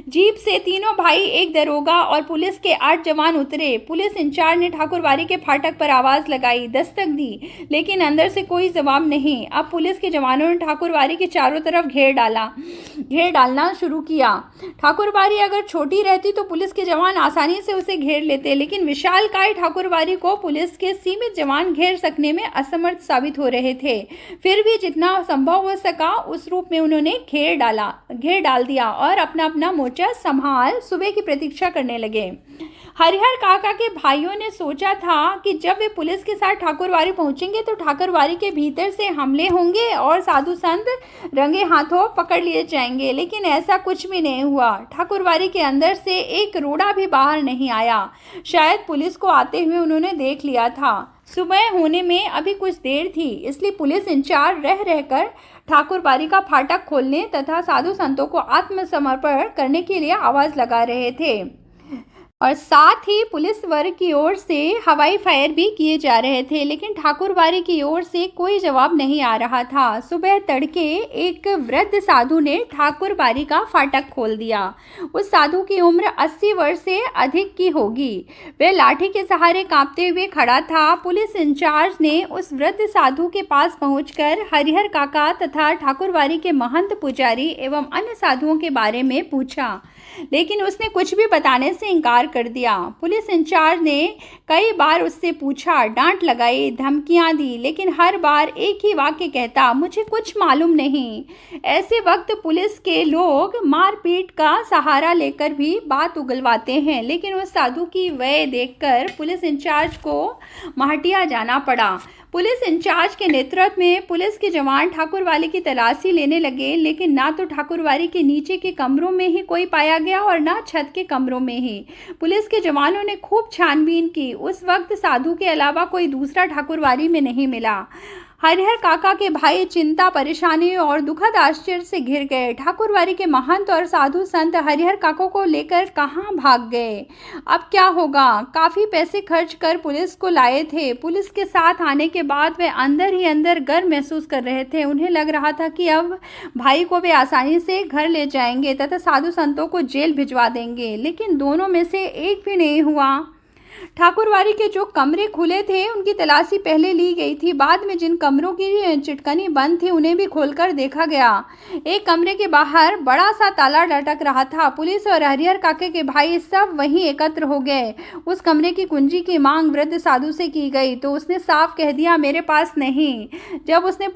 जीप से तीनों भाई, एक दरोगा और पुलिस के 8 जवान उतरे। पुलिस इंचार्ज ने ठाकुरबाड़ी के फाटक पर आवाज लगाई, दस्तक दी, लेकिन अंदर से कोई जवाब नहीं। अब पुलिस के जवानों ने ठाकुरबाड़ी के चारों तरफ घेर डालना शुरू किया। ठाकुरबाड़ी अगर छोटी रहती तो पुलिस के जवान आसानी से उसे घेर लेते, लेकिन विशालकाय ठाकुरबाड़ी को पुलिस के सीमित जवान घेर सकने में असमर्थ साबित हो रहे थे। फिर भी जितना संभव हो सका उस रूप में उन्होंने घेर डाल दिया और अपना अपना मोर्चा संभाल सुबह की प्रतीक्षा करने लगे। हरिहर काका के भाइयों ने सोचा था कि जब वे पुलिस के साथ ठाकुरबाड़ी पहुंचेंगे तो ठाकुरबाड़ी के भीतर से हमले होंगे और साधु संत रंगे हाथों पकड़ लिए जाएंगे, लेकिन ऐसा कुछ भी नहीं हुआ। ठाकुरबाड़ी के अंदर से एक रोड़ा भी बाहर नहीं आया। शायद पुलिस को आते हुए उन्होंने देख लिया था। सुबह होने में अभी कुछ देर थी, इसलिए पुलिस इंचार्ज रहकर ठाकुरबाड़ी का फाटक खोलने तथा साधु संतों को आत्मसमर्पण करने के लिए आवाज लगा रहे थे और साथ ही पुलिस वर्ग की ओर से हवाई फायर भी किए जा रहे थे, लेकिन ठाकुरबाड़ी की ओर से कोई जवाब नहीं आ रहा था। सुबह तड़के एक वृद्ध साधु ने ठाकुरबाड़ी का फाटक खोल दिया। उस साधु की उम्र 80 वर्ष से अधिक की होगी। वह लाठी के सहारे कांपते हुए खड़ा था। पुलिस इंचार्ज ने उस वृद्ध साधु के पास पहुंचकर हरिहर काका तथा ठाकुरबाड़ी के महंत, पुजारी एवं अन्य साधुओं के बारे में पूछा, लेकिन उसने कुछ भी बताने से इनकार कर दिया। पुलिस इंचार्ज ने कई बार उससे पूछा, डांट लगाई, धमकियां दी, लेकिन हर बार एक ही वाक्य कहता, मुझे कुछ मालूम नहीं। ऐसे वक्त पुलिस के लोग मारपीट का सहारा लेकर भी बात उगलवाते हैं, लेकिन उस साधु की वय देखकर पुलिस इंचार्ज को महटिया जाना पड़ा। पुलिस इंचार्ज के नेतृत्व में पुलिस के जवान ठाकुरबाड़ी की तलाशी लेने लगे, लेकिन ना तो ठाकुरबाड़ी के नीचे के कमरों में ही कोई पाया गया और ना छत के कमरों में ही। पुलिस के जवानों ने खूब छानबीन की। उस वक्त साधु के अलावा कोई दूसरा ठाकुरबाड़ी में नहीं मिला। हरिहर काका के भाई चिंता, परेशानी और दुखद आश्चर्य से घिर गए। ठाकुरवारी के महंत और साधु संत हरिहर काका को लेकर कहाँ भाग गए? अब क्या होगा? काफ़ी पैसे खर्च कर पुलिस को लाए थे। पुलिस के साथ आने के बाद वे अंदर ही अंदर गर्व महसूस कर रहे थे। उन्हें लग रहा था कि अब भाई को वे आसानी से घर ले जाएंगे तथा साधु संतों को जेल भिजवा देंगे, लेकिन दोनों में से एक भी नहीं हुआ। ठाकुरवारी के जो कमरे खुले थे उनकी तलाशी पहले ली गई थी। बाद में जिन कमरों की चिटकनी बंद थी उन्हें भी खोलकर देखा गया। एक कमरे के बाहर बड़ा सा ताला लटक रहा था। पुलिस और हरिहर काके के भाई सब वहीं एकत्र हो गए। उस कमरे की कुंजी की मांग वृद्ध साधु से की गई तो उसने साफ कह दिया, मेरे पास नहीं। जब उससे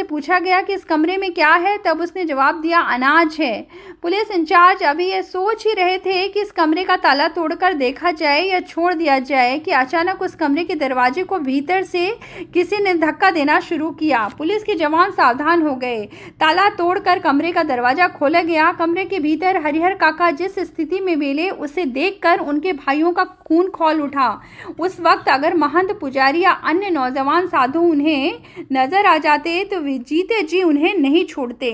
पूछा गया कि इस कमरे में क्या है, तब उसने जवाब दिया, अनाज है। पुलिस इंचार्ज अभी ये सोच ही रहे थे कि इस कमरे का ताला तोड़कर देखा जाए या छोड़ दिया जाए कि अचानक उस कमरे के दरवाजे को भीतर से किसी ने धक्का देना शुरू किया। पुलिस के जवान सावधान हो गए। ताला तोड़कर कमरे का दरवाजा खोला गया। कमरे के भीतर हरिहर काका जिस स्थिति में मिले उसे देखकर उनके भाइयों का खून खौल उठा। उस वक्त अगर महंत, पुजारी या अन्य नौजवान साधु उन्हें नजर आ जाते तो वे जीते जी उन्हें नहीं छोड़ते।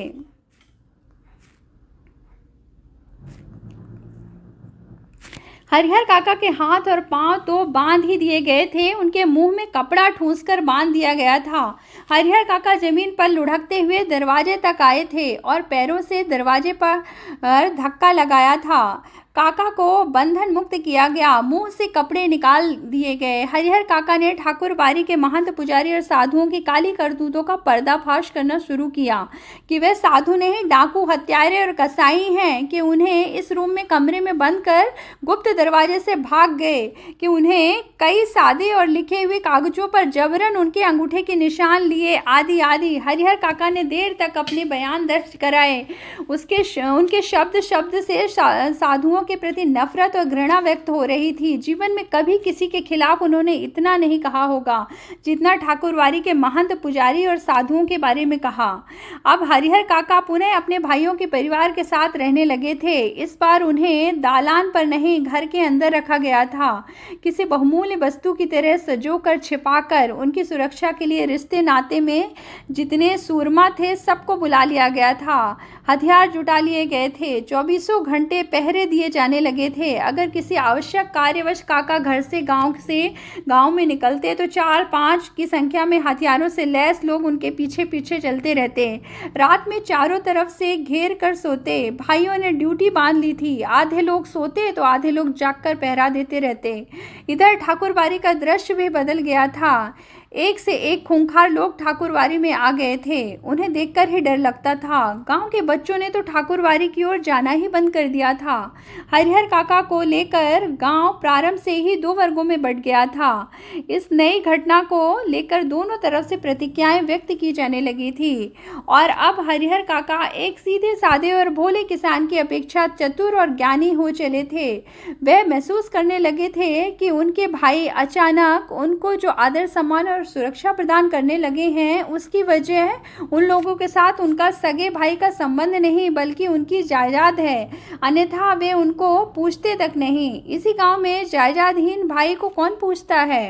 हरिहर काका के हाथ और पांव तो बांध ही दिए गए थे, उनके मुंह में कपड़ा ठूंसकर बांध दिया गया था। हरिहर काका जमीन पर लुढ़कते हुए दरवाजे तक आए थे और पैरों से दरवाजे पर धक्का लगाया था। काका को बंधन मुक्त किया गया, मुंह से कपड़े निकाल दिए गए। हरिहर काका ने ठाकुरबारी के महंत, पुजारी और साधुओं की काली करतूतों का पर्दाफाश करना शुरू किया कि वे साधु नहीं, डाकू, हत्यारे और कसाई हैं, कि उन्हें इस रूम में कमरे में बंद कर गुप्त दरवाजे से भाग गए, कि उन्हें कई सादे और लिखे हुए कागजों पर जबरन उनके अंगूठे के निशान लिए, आदि आदि। हरिहर काका ने देर तक अपने बयान दर्ज कराए। उनके शब्द शब्द से साधुओं के प्रति नफरत और घृणा व्यक्त हो रही थी। जीवन में कभी किसी के खिलाफ उन्होंने इतना नहीं कहा होगा जितना ठाकुरवारी के महंत, पुजारी और साधुओं के बारे में कहा। अब हरिहर काका पुनः अपने भाइयों के परिवार के साथ रहने लगे थे। इस बार उन्हें दालान पर नहीं, घर के अंदर रखा गया था। किसी बहुमूल्य वस्तु की तरह सजोकर, छिपाकर उनकी सुरक्षा के लिए रिश्ते नाते में जितने सूरमा थे सबको बुला लिया गया था। हथियार जुटा लिए गए थे। 24 घंटे पहरे दिए जाने लगे थे। अगर किसी आवश्यक कार्यवश काका घर से गांव में निकलते तो 4-5 की संख्या में हथियारों से लैस लोग उनके पीछे पीछे चलते रहते। रात में चारों तरफ से घेर कर सोते। भाइयों ने ड्यूटी बांध ली थी। आधे लोग सोते तो आधे लोग जागकर पहरा देते रहते। इधर ठाकुरबारी का दृश्य भी बदल गया था। एक से एक खूंखार लोग ठाकुरवारी में आ गए थे। उन्हें देखकर ही डर लगता था। गांव के बच्चों ने तो ठाकुरवारी की ओर जाना ही बंद कर दिया था। हरिहर काका को लेकर गांव प्रारंभ से ही 2 वर्गों में बंट गया था। इस नई घटना को लेकर दोनों तरफ से प्रतिक्रियाएं व्यक्त की जाने लगी थी और अब हरिहर काका एक सीधे साधे और भोले किसान की अपेक्षा चतुर और ज्ञानी हो चले थे। वे महसूस करने लगे थे कि उनके भाई अचानक उनको जो आदर, सम्मान और सुरक्षा प्रदान करने लगे हैं, उसकी वजह उन लोगों के साथ उनका सगे भाई का संबंध नहीं बल्कि उनकी जायदाद है, अन्यथा वे उनको पूछते तक नहीं। इसी गांव में जायदादहीन भाई को कौन पूछता है?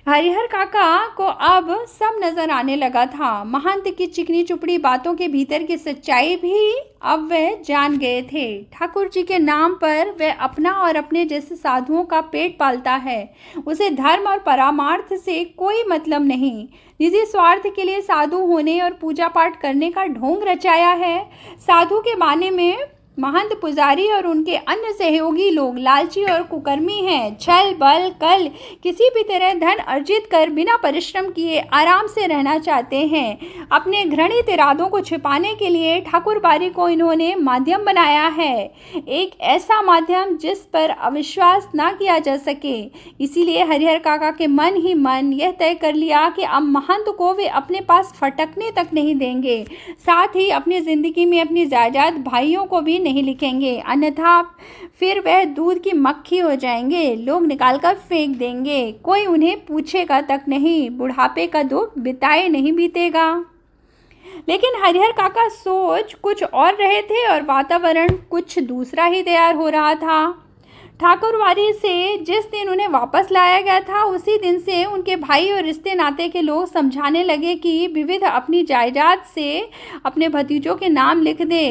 हरिहर काका को अब सब नजर आने लगा था। महंत की चिकनी चुपड़ी बातों के भीतर की सच्चाई भी अब वे जान गए थे। ठाकुर जी के नाम पर वे अपना और अपने जैसे साधुओं का पेट पालता है। उसे धर्म और परमार्थ से कोई मतलब नहीं। निजी स्वार्थ के लिए साधु होने और पूजा पाठ करने का ढोंग रचाया है। साधु के माने में महंत, पुजारी और उनके अन्य सहयोगी लोग लालची और कुकर्मी हैं। छल, बल, कल किसी भी तरह धन अर्जित कर बिना परिश्रम किए आराम से रहना चाहते हैं। अपने घृणित इरादों को छिपाने के लिए ठाकुरबारी को इन्होंने माध्यम बनाया है, एक ऐसा माध्यम जिस पर अविश्वास ना किया जा सके। इसीलिए हरिहर काका के मन ही मन यह तय कर लिया कि अब महंत को वे अपने पास फटकने तक नहीं देंगे, साथ ही अपनी जिंदगी में अपनी जायदाद भाइयों को भी नहीं लिखेंगे, अन्यथा फिर वह दूध की मक्खी हो जाएंगे, लोग निकालकर फेंक देंगे, कोई उन्हें पूछेगा तक नहीं, बुढ़ापे का दुख बिताए नहीं बीतेगा। लेकिन हरिहर काका सोच कुछ और रहे थे और वातावरण कुछ दूसरा ही तैयार हो रहा था। ठाकुरवाड़ी से जिस दिन उन्हें वापस लाया गया था, उसी दिन से उनके भाई और रिश्ते नाते के लोग समझाने लगे कि विविध अपनी जायदाद से अपने भतीजों के नाम लिख दे।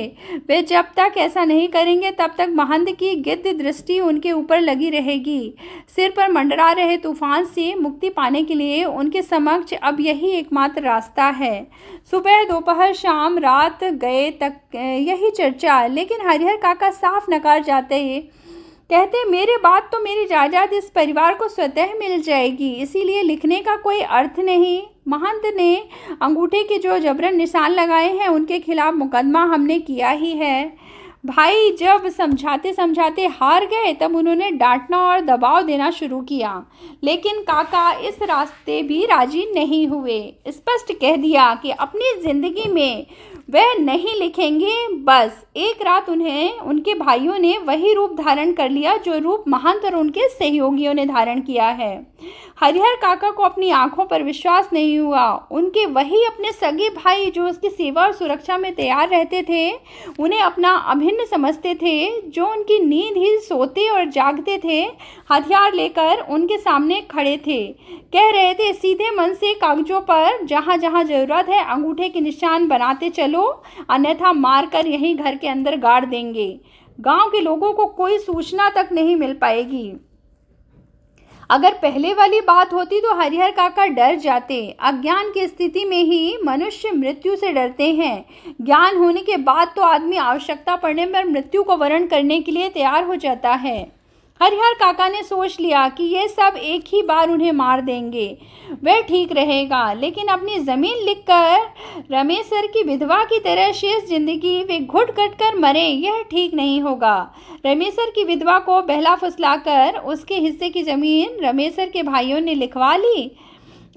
वे जब तक ऐसा नहीं करेंगे तब तक महंत की गिद्ध दृष्टि उनके ऊपर लगी रहेगी। सिर पर मंडरा रहे तूफान से मुक्ति पाने के लिए उनके समक्ष अब यही एकमात्र रास्ता है। सुबह, दोपहर, शाम, रात गए तक यही चर्चा, लेकिन हरिहर काका साफ नकार जाते कहते, मेरे बाद तो मेरी जायदाद इस परिवार को स्वतः मिल जाएगी, इसीलिए लिखने का कोई अर्थ नहीं। महंत ने अंगूठे के जो जबरन निशान लगाए हैं उनके खिलाफ मुकदमा हमने किया ही है। भाई जब समझाते समझाते हार गए तब उन्होंने डांटना और दबाव देना शुरू किया, लेकिन काका इस रास्ते भी राजी नहीं हुए। स्पष्ट कह दिया कि अपनी जिंदगी में वह नहीं लिखेंगे। बस एक रात उन्हें उनके भाइयों ने वही रूप धारण कर लिया जो रूप महंत और उनके सहयोगियों ने धारण किया है। हरिहर काका को अपनी आंखों पर विश्वास नहीं हुआ। उनके वही अपने सगे भाई जो उसकी सेवा और सुरक्षा में तैयार रहते थे, उन्हें अपना अभिन्न समझते थे, जो उनकी नींद ही सोते और जागते थे, हथियार लेकर उनके सामने खड़े थे। कह रहे थे, सीधे मन से कागजों पर जहाँ जहाँ जरूरत है अंगूठे के निशान बनाते चलो, अन्यथा मारकर यहीं घर के अंदर गाड़ देंगे। गांव के लोगों को कोई सूचना तक नहीं मिल पाएगी। अगर पहले वाली बात होती तो हरिहर काका डर जाते। अज्ञान की स्थिति में ही मनुष्य मृत्यु से डरते हैं। ज्ञान होने के बाद तो आदमी आवश्यकता पड़ने पर मृत्यु को वरण करने के लिए तैयार हो जाता है। हरिहर काका ने सोच लिया कि ये सब एक ही बार उन्हें मार देंगे, वह ठीक रहेगा, लेकिन अपनी ज़मीन लिखकर रमेसर की विधवा की तरह शेष जिंदगी वे घुट कट कर मरे, यह ठीक नहीं होगा। रमेसर की विधवा को बहला फुसलाकर उसके हिस्से की ज़मीन रमेसर के भाइयों ने लिखवा ली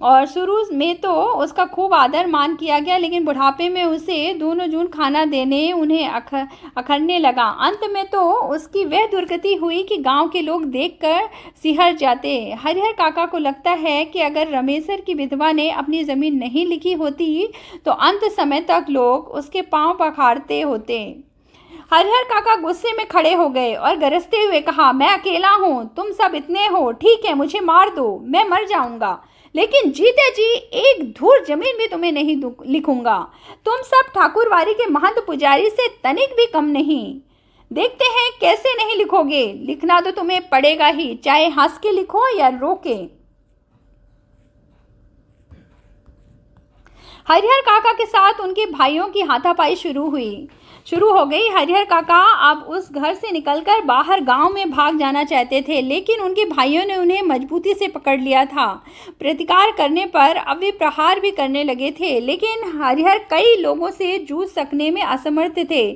और शुरू में तो उसका खूब आदर मान किया गया, लेकिन बुढ़ापे में उसे दोनों जून खाना देने उन्हें अखरने लगा। अंत में तो उसकी वह दुर्गति हुई कि गांव के लोग देखकर सिहर जाते। हरिहर काका को लगता है कि अगर रमेसर की विधवा ने अपनी ज़मीन नहीं लिखी होती तो अंत समय तक लोग उसके पांव पखाड़ते होते। हरिहर काका गुस्से में खड़े हो गए और गरजते हुए कहा, मैं अकेला हूँ, तुम सब इतने हो, ठीक है मुझे मार दो, मैं मर जाऊंगा, लेकिन जीते जी एक धूर जमीन भी तुम्हें नहीं लिखूंगा। तुम सब ठाकुरवाड़ी के महंत पुजारी से तनिक भी कम नहीं। देखते हैं कैसे नहीं लिखोगे, लिखना तो तुम्हें पड़ेगा ही, चाहे हंस के लिखो या रो के। हरिहर काका के साथ उनके भाइयों की हाथापाई शुरू हो गई। हरिहर काका अब उस घर से निकलकर बाहर गांव में भाग जाना चाहते थे, लेकिन उनके भाइयों ने उन्हें मजबूती से पकड़ लिया था। प्रतिकार करने पर अब वे प्रहार भी करने लगे थे, लेकिन हरिहर कई लोगों से जूझ सकने में असमर्थ थे।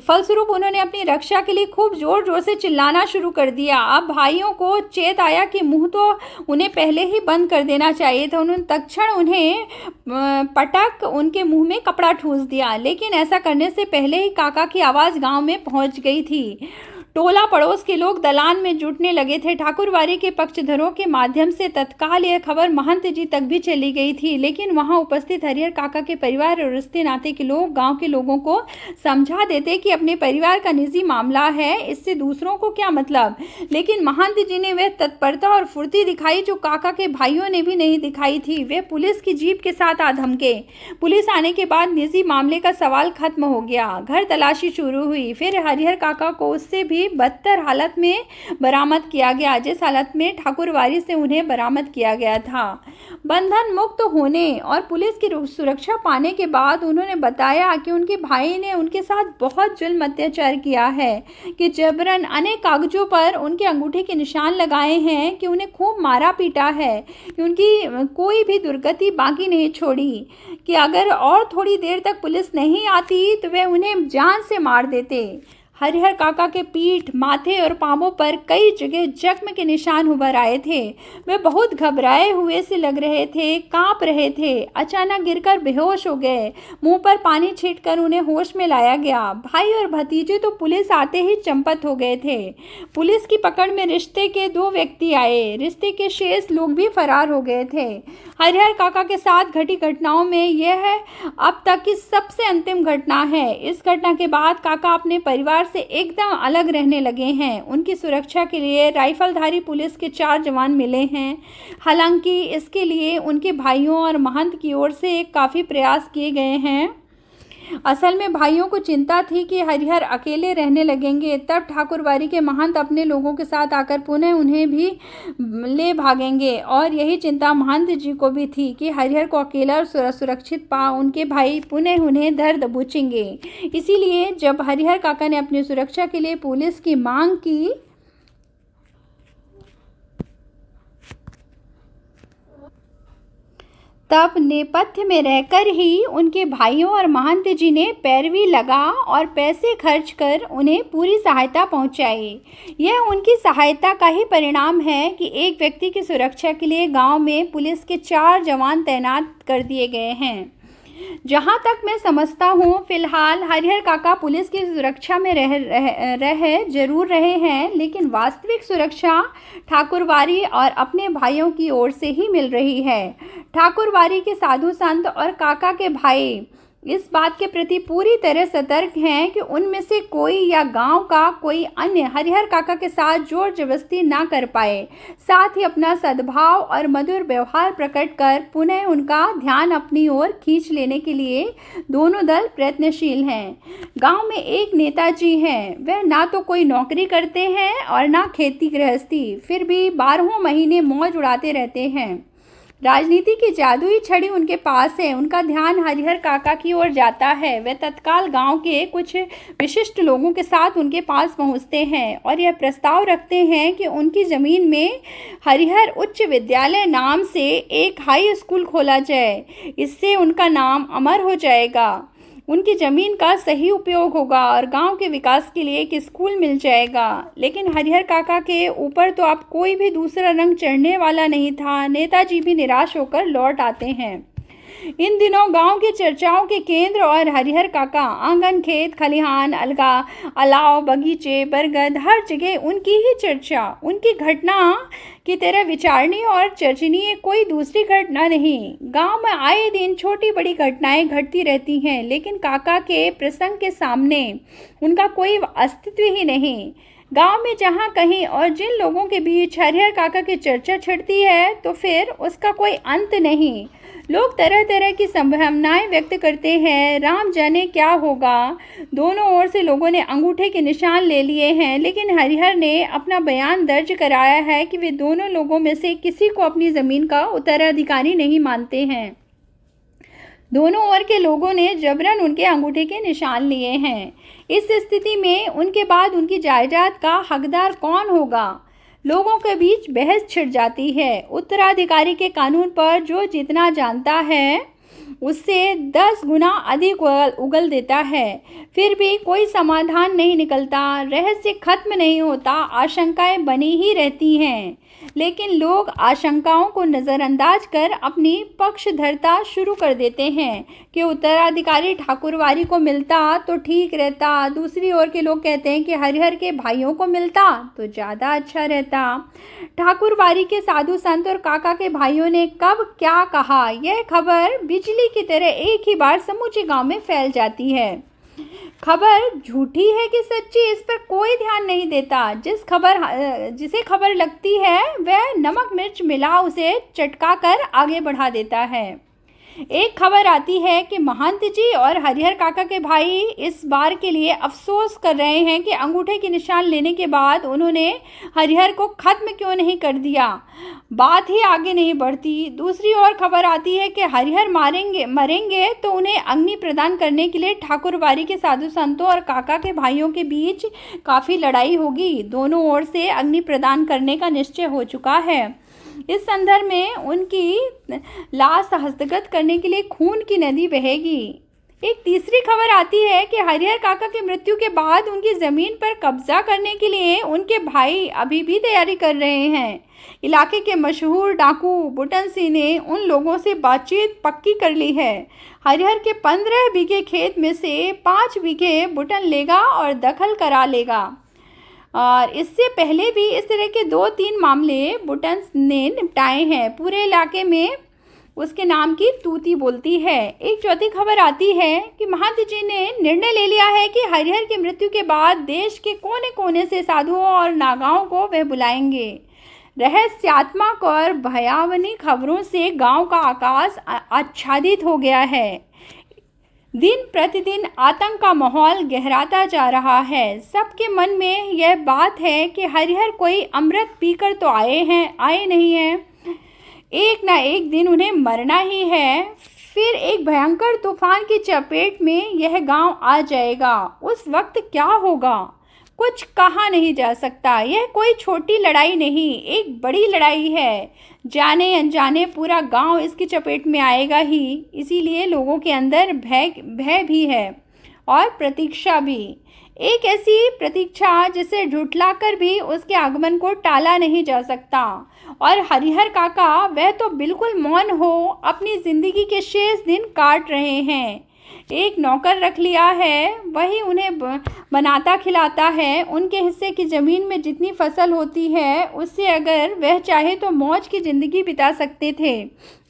फलस्वरूप उन्होंने अपनी रक्षा के लिए खूब जोर जोर से चिल्लाना शुरू कर दिया। अब भाइयों को चेत आया कि मुंह तो उन्हें पहले ही बंद कर देना चाहिए था। उन्होंने तत्क्षण उन्हें पटक उनके मुंह में कपड़ा ठूंस दिया, लेकिन ऐसा करने से पहले ही काका की आवाज़ गांव में पहुंच गई थी। टोला पड़ोस के लोग दलान में जुटने लगे थे। ठाकुरवाड़ी के पक्षधरों के माध्यम से तत्काल यह खबर महंत जी तक भी चली गई थी, लेकिन वहां उपस्थित हरिहर काका के परिवार और रिश्ते नाते के लोग गांव के लोगों को समझा देते कि अपने परिवार का निजी मामला है, इससे दूसरों को क्या मतलब। लेकिन महंत जी ने वह तत्परता और फुर्ती दिखाई जो काका के भाइयों ने भी नहीं दिखाई थी। वे पुलिस की जीप के साथ आ धमके। पुलिस आने के बाद निजी मामले का सवाल खत्म हो गया। घर तलाशी शुरू हुई। फिर हरिहर काका को उससे भी बदतर हालत में बरामद किया गया, जिस हालत में ठाकुरवाड़ी से उन्हें बरामद किया गया था। बंधन मुक्त होने और पुलिस की सुरक्षा पाने के बाद उन्होंने बताया कि उनके भाई ने उनके साथ बहुत जुल्म अत्याचार किया है, कि जबरन अनेक कागजों पर उनके अंगूठे के निशान लगाए हैं, कि उन्हें खूब मारा पीटा है, कि उनकी कोई भी दुर्गति बाकी नहीं छोड़ी, कि अगर और थोड़ी देर तक पुलिस नहीं आती तो वे उन्हें जान से मार देते। हरिहर काका के पीठ, माथे और पांवों पर कई जगह जख्म के निशान उभर आए थे। वे बहुत घबराए हुए से लग रहे थे, कांप रहे थे। अचानक गिरकर बेहोश हो गए। मुंह पर पानी छींटकर उन्हें होश में लाया गया। भाई और भतीजे तो पुलिस आते ही चंपत हो गए थे। पुलिस की पकड़ में रिश्ते के 2 व्यक्ति आए। रिश्ते के शेष लोग भी फरार हो गए थे। हरिहर काका के साथ घटी घटनाओं में यह अब तक की सबसे अंतिम घटना है। इस घटना के बाद काका अपने परिवार से एकदम अलग रहने लगे हैं। उनकी सुरक्षा के लिए राइफलधारी पुलिस के 4 जवान मिले हैं। हालांकि इसके लिए उनके भाइयों और महंत की ओर से काफ़ी प्रयास किए गए हैं। असल में भाइयों को चिंता थी कि हरिहर अकेले रहने लगेंगे, तब ठाकुरबाड़ी के महंत अपने लोगों के साथ आकर पुनः उन्हें भी ले भागेंगे। और यही चिंता महंत जी को भी थी कि हरिहर को अकेला और सुरक्षित पा उनके भाई पुनः उन्हें दर्द दबोचेंगे। इसीलिए जब हरिहर काका ने अपनी सुरक्षा के लिए पुलिस की मांग की, तब नेपथ्य में रहकर ही उनके भाइयों और महंत जी ने पैरवी लगा और पैसे खर्च कर उन्हें पूरी सहायता पहुंचाई। यह उनकी सहायता का ही परिणाम है कि एक व्यक्ति की सुरक्षा के लिए गांव में पुलिस के 4 जवान तैनात कर दिए गए हैं। जहां तक मैं समझता हूं, फिलहाल हरिहर काका पुलिस की सुरक्षा में जरूर रहे हैं, लेकिन वास्तविक सुरक्षा ठाकुरबाड़ी और अपने भाइयों की ओर से ही मिल रही है। ठाकुरबाड़ी के साधु संत और काका के भाई इस बात के प्रति पूरी तरह सतर्क हैं कि उनमें से कोई या गांव का कोई अन्य हरिहर काका के साथ जोर जबरदस्ती ना कर पाए। साथ ही अपना सद्भाव और मधुर व्यवहार प्रकट कर पुनः उनका ध्यान अपनी ओर खींच लेने के लिए दोनों दल प्रयत्नशील हैं। गांव में एक नेताजी हैं, वह ना तो कोई नौकरी करते हैं और ना खेती गृहस्थी, फिर भी 12 महीने मौज उड़ाते रहते हैं। राजनीति की जादुई छड़ी उनके पास है। उनका ध्यान हरिहर काका की ओर जाता है। वे तत्काल गांव के कुछ विशिष्ट लोगों के साथ उनके पास पहुंचते हैं और यह प्रस्ताव रखते हैं कि उनकी ज़मीन में हरिहर उच्च विद्यालय नाम से एक हाई स्कूल खोला जाए। इससे उनका नाम अमर हो जाएगा, उनकी ज़मीन का सही उपयोग होगा और गांव के विकास के लिए एक स्कूल मिल जाएगा। लेकिन हरिहर काका के ऊपर तो अब कोई भी दूसरा रंग चढ़ने वाला नहीं था। नेताजी भी निराश होकर लौट आते हैं। इन दिनों गांव की चर्चाओं के केंद्र और हरिहर काका। आंगन, खेत, खलिहान, अलगा, अलाव, बगीचे, बरगद, हर जगह उनकी ही चर्चा। उनकी घटना की तरह विचारणीय और चर्चनीय कोई दूसरी घटना नहीं। गांव में आए दिन छोटी बड़ी घटनाएं घटती रहती हैं, लेकिन काका के प्रसंग के सामने उनका कोई अस्तित्व ही नहीं। गांव में जहां कहीं और जिन लोगों के बीच हरिहर काका की चर्चा छिड़ती है, तो फिर उसका कोई अंत नहीं। लोग तरह तरह की संभावनाएं व्यक्त करते हैं। राम जाने क्या होगा। दोनों ओर से लोगों ने अंगूठे के निशान ले लिए हैं, लेकिन हरिहर ने अपना बयान दर्ज कराया है कि वे दोनों लोगों में से किसी को अपनी ज़मीन का उत्तराधिकारी नहीं मानते हैं। दोनों ओर के लोगों ने जबरन उनके अंगूठे के निशान लिए हैं। इस स्थिति में उनके बाद उनकी जायदाद का हकदार कौन होगा? लोगों के बीच बहस छिड़ जाती है। उत्तराधिकारी के कानून पर जो जितना जानता है उससे 10 गुना अधिक उगल देता है। फिर भी कोई समाधान नहीं निकलता, रहस्य खत्म नहीं होता, आशंकाएं बनी ही रहती हैं। लेकिन लोग आशंकाओं को नज़रअंदाज कर अपनी पक्षधरता शुरू कर देते हैं कि उत्तराधिकारी ठाकुरबाड़ी को मिलता तो ठीक रहता। दूसरी ओर के लोग कहते हैं कि हरिहर के भाइयों को मिलता तो ज़्यादा अच्छा रहता। ठाकुरबाड़ी के साधु संत और काका के भाइयों ने कब क्या कहा, यह खबर बिजली की तरह एक ही बार समूचे गांव में फैल जाती है। खबर झूठी है कि सच्ची, इस पर कोई ध्यान नहीं देता। जिसे खबर लगती है वह नमक मिर्च मिला उसे चटका कर आगे बढ़ा देता है। एक खबर आती है कि महंत जी और हरिहर काका के भाई इस बार के लिए अफसोस कर रहे हैं कि अंगूठे के निशान लेने के बाद उन्होंने हरिहर को खत्म क्यों नहीं कर दिया। बात ही आगे नहीं बढ़ती। दूसरी ओर खबर आती है कि हरिहर मरेंगे तो उन्हें अग्नि प्रदान करने के लिए ठाकुरबाड़ी के साधु संतों और काका के भाइयों के बीच काफ़ी लड़ाई होगी। दोनों ओर से अग्नि प्रदान करने का निश्चय हो चुका है। इस संदर्भ में उनकी लाश हस्तगत करने के लिए खून की नदी बहेगी। एक तीसरी खबर आती है कि हरिहर काका की मृत्यु के बाद उनकी ज़मीन पर कब्जा करने के लिए उनके भाई अभी भी तैयारी कर रहे हैं। इलाके के मशहूर डाकू बुटन सिंह ने उन लोगों से बातचीत पक्की कर ली है। हरिहर के 15 बीघे खेत में से 5 बीघे बुटन लेगा और दखल करा लेगा। और इससे पहले भी इस तरह के 2-3 मामले बुटन ने निपटाए हैं। पूरे इलाके में उसके नाम की तूती बोलती है। एक चौथी खबर आती है कि महंत जी ने निर्णय ले लिया है कि हरिहर की मृत्यु के बाद देश के कोने कोने से साधुओं और नागाओं को वह बुलाएंगे। रहस्यात्मक और भयावनी खबरों से गांव का आकाश आच्छादित हो गया है। दिन प्रतिदिन आतंक का माहौल गहराता जा रहा है। सबके मन में यह बात है कि हरिहर कोई अमृत पीकर तो आए नहीं हैं। एक ना एक दिन उन्हें मरना ही है। फिर एक भयंकर तूफान की चपेट में यह गांव आ जाएगा। उस वक्त क्या होगा कुछ कहा नहीं जा सकता। यह कोई छोटी लड़ाई नहीं, एक बड़ी लड़ाई है। जाने अनजाने पूरा गांव इसकी चपेट में आएगा ही। इसीलिए लोगों के अंदर भय भी है और प्रतीक्षा भी। एक ऐसी प्रतीक्षा जिसे झुठलाकर भी उसके आगमन को टाला नहीं जा सकता। और हरिहर काका वह तो बिल्कुल मौन हो अपनी जिंदगी के शेष दिन काट रहे हैं। एक नौकर रख लिया है, वही उन्हें बनाता खिलाता है। उनके हिस्से की ज़मीन में जितनी फसल होती है उससे अगर वह चाहे तो मौज की ज़िंदगी बिता सकते थे,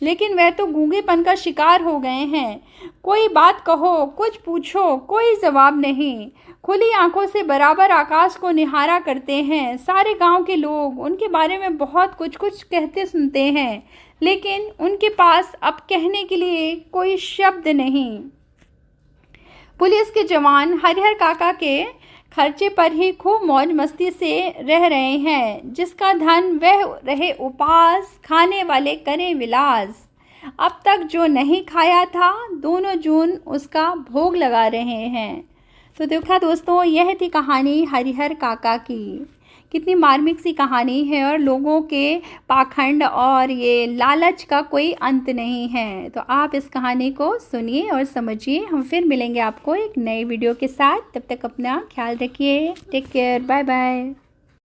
लेकिन वह तो गूंगेपन का शिकार हो गए हैं। कोई बात कहो, कुछ पूछो, कोई जवाब नहीं। खुली आंखों से बराबर आकाश को निहारा करते हैं। सारे गांव के लोग उनके बारे में बहुत कुछ कहते सुनते हैं, लेकिन उनके पास अब कहने के लिए कोई शब्द नहीं। पुलिस के जवान हरिहर काका के खर्चे पर ही खूब मौज मस्ती से रह रहे हैं। जिसका धन वह रहे उपास, खाने वाले करें विलास। अब तक जो नहीं खाया था दोनों जून उसका भोग लगा रहे हैं। तो देखा दोस्तों, यह थी कहानी हरिहर काका की। कितनी मार्मिक सी कहानी है और लोगों के पाखंड और ये लालच का कोई अंत नहीं है। तो आप इस कहानी को सुनिए और समझिए। हम फिर मिलेंगे आपको एक नई वीडियो के साथ। तब तक अपना ख्याल रखिए। Take care, bye bye.